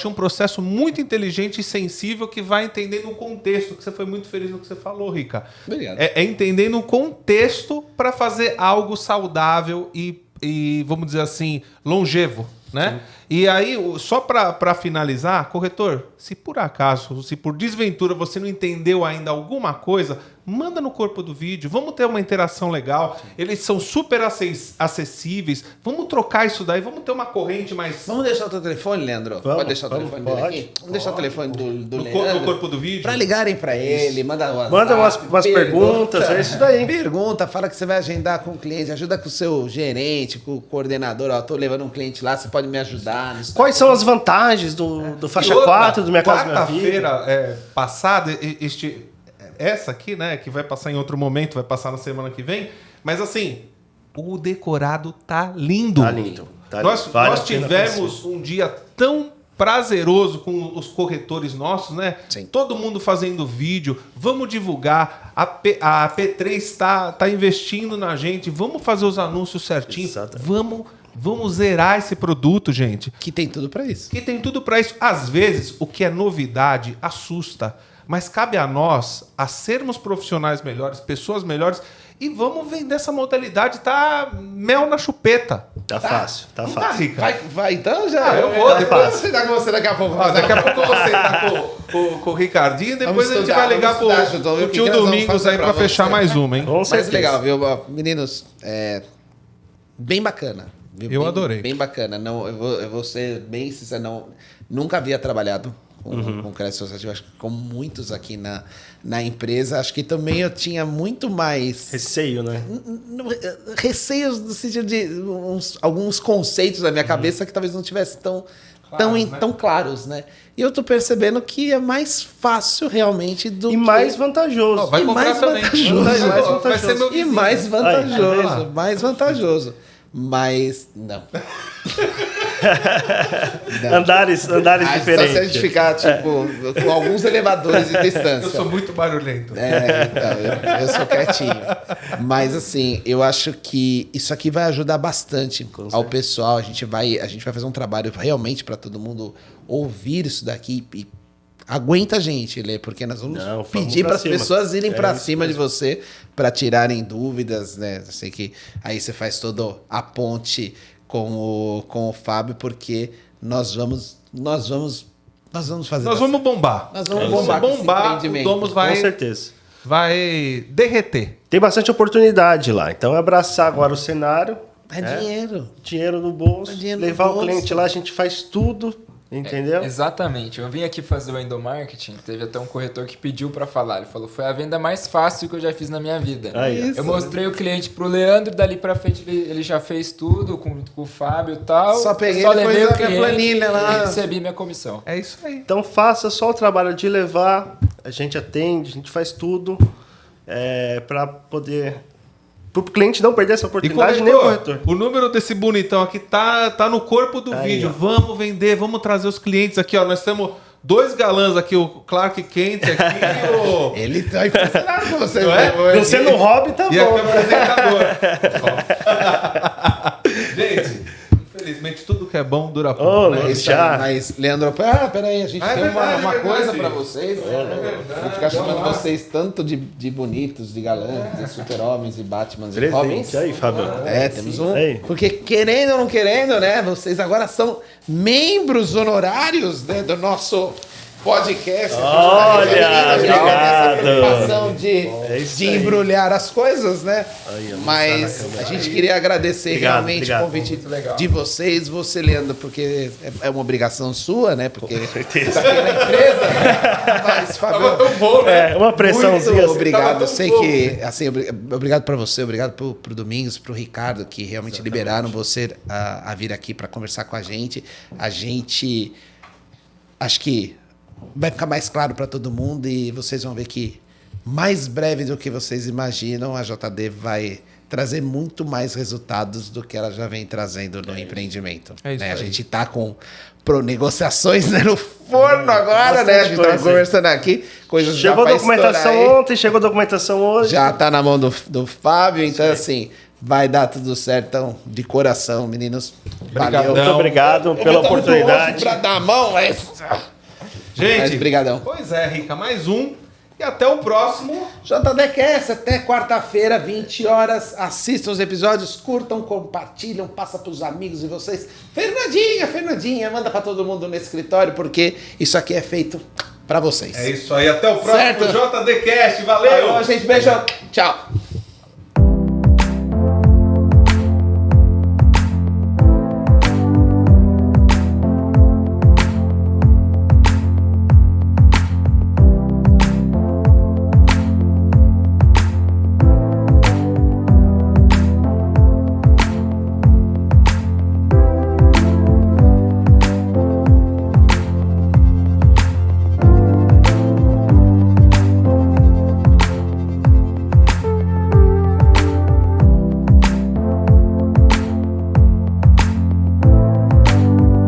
um processo muito inteligente e sensível que vai entendendo o contexto, que você foi muito feliz no que você falou, Rica. Obrigado. É entendendo o contexto para fazer algo saudável e, vamos dizer assim, longevo, né? Sim. E aí, só para finalizar, corretor, se por acaso, se por desventura você não entendeu ainda alguma coisa, manda no corpo do vídeo, vamos ter uma interação legal. Sim. Eles são super acessíveis, vamos trocar isso daí, vamos ter uma corrente mais... Vamos deixar o teu telefone, Leandro? Pode deixar o telefone dele aqui? Vamos deixar o telefone do Leandro. No corpo do vídeo? Para ligarem para ele, manda umas perguntas, é isso daí. Pergunta, fala que você vai agendar com o cliente, ajuda com o seu gerente, com o coordenador, ó, tô levando um cliente lá, você pode me ajudar. Quais são as vantagens do Faixa 4, do Minha Casa Minha Vida? Quarta-feira passada, essa aqui, né, que vai passar em outro momento, vai passar na semana que vem, mas assim, o decorado tá lindo. Tá lindo. Nós tivemos um dia tão prazeroso com os corretores nossos, né? Sim. Todo mundo fazendo vídeo, vamos divulgar, a P3 tá investindo na gente, vamos fazer os anúncios certinho, Vamos zerar esse produto, gente. Que tem tudo para isso. Que tem tudo para isso. Às vezes, o que é novidade assusta, mas cabe a nós a sermos profissionais melhores, pessoas melhores, e vamos vender essa modalidade, tá mel na chupeta. Tá fácil, tá não fácil. Tá, Rica? Vai então já. Eu vou, depois eu vou sentar com você daqui a pouco. Daqui a pouco eu vou sentar com o Ricardinho, depois a gente vai ligar pro tio Domingos aí para fechar mais uma, hein? Mas legal, viu? Meninos, bem bacana. Eu adorei. Bem bacana. Não, eu vou ser bem sincero, nunca havia trabalhado com crédito associativo, acho que com muitos aqui na empresa, acho que também eu tinha muito mais... Receio, né? Receios no sentido de alguns conceitos na minha cabeça que talvez não tivessem tão claros, né? E eu tô percebendo que é mais fácil realmente do E mais vantajoso. Vai E comprar mais também. vantajoso. Vai vantajoso. ser meu E vizinho. mais vantajoso, Aí, mais vantajoso. Mas, não. Andares Só se diferentes. a gente ficar, tipo, com alguns elevadores de distância. Eu sou muito barulhento. Então, eu sou quietinho. Mas, assim, eu acho que isso aqui vai ajudar bastante ao pessoal. A gente vai fazer um trabalho realmente para todo mundo ouvir isso daqui e aguenta a gente, Lê, porque nós vamos pedir para as pessoas irem para cima de você para tirarem dúvidas, né? Eu sei que aí você faz toda a ponte com o Fábio, porque nós vamos fazer. Nós vamos bombar. Nós vamos bombar com esse O empreendimento. Domus Com certeza. vai derreter. Tem bastante oportunidade lá. Então, é abraçar agora o cenário. É dinheiro. Dinheiro no bolso. Dinheiro no levar bolso. o cliente lá, a gente faz tudo. Entendeu? Exatamente. Eu vim aqui fazer o endomarketing, teve até um corretor que pediu pra falar. Ele falou, foi a venda mais fácil que eu já fiz na minha vida. Aí, Eu mostrei o cliente pro Leandro, dali pra frente ele já fez tudo com o Fábio e tal. Só peguei levei depois o a minha cliente planilha lá. e recebi minha comissão. É isso aí. Então faça só o trabalho de levar, a gente atende, a gente faz tudo para poder... Para o cliente não perder essa E oportunidade, nem o corretor, corretor. o número desse bonitão aqui tá no corpo do Aí, vídeo. ó. Vamos vender, vamos trazer os clientes aqui, ó. Nós temos 2 galãs aqui, o Clark Kent aqui e o... Ele tá impressionado com você, Não é? né? Você no hobby tá E bom, aqui é o né? apresentador. Gente, infelizmente tudo que é bom dura pouco. Ô, né? louco. Isso Já. aí, mas, Leandro, peraí, a gente É tem verdade, uma é coisa verdade. pra vocês. Vou ficar chamando vocês tanto de bonitos, de galãs, de super-homens, de Batmans e Robins. Presente aí, Fábio. Temos um. Aí. Porque querendo ou não querendo, né? Vocês agora são membros honorários, né, do nosso podcast. Olha, A gente tem essa obrigado. preocupação isso de aí. embrulhar as coisas, né? Aí, ó, Mas mostrar na a câmera. gente queria agradecer Obrigado, realmente obrigado. o convite de vocês, você, Leandro, porque é uma obrigação sua, né? Porque certeza. tá aqui na empresa. Mas, Fábio, Tão bom, né? Uma pressãozinha. muito assim. obrigado. tava Eu sei tão que, assim, obrigado pra você, obrigado pro Domingos, pro Ricardo, que realmente liberaram você a vir aqui pra conversar com a gente. A gente, acho que vai ficar mais claro pra todo mundo e vocês vão ver que mais breve do que vocês imaginam, a JD vai trazer muito mais resultados do que ela já vem trazendo no empreendimento. É isso né? A aí. gente tá com negociações, né, no forno agora, né? A gente bastante tava coisa. conversando aqui, coisas já Chegou a vai documentação estourar aí. ontem, chegou a documentação hoje. Já tá na mão do Fábio, então assim, vai dar tudo certo. Então, de coração, meninos, Obrigadão. valeu. Muito obrigado pela Eu tô muito oportunidade. longe pra dar a mão, mas Gente, brigadão. Pois é, Rica, mais um. E até o próximo. JDcast, até quarta-feira, 20 horas. Assistam os episódios, curtam, compartilham, passa pros amigos de vocês. Fernandinha, manda pra todo mundo no escritório, porque isso aqui é feito pra vocês. É isso aí, até o próximo Certo. JDcast. Valeu! Falou, gente, beijo. Tchau.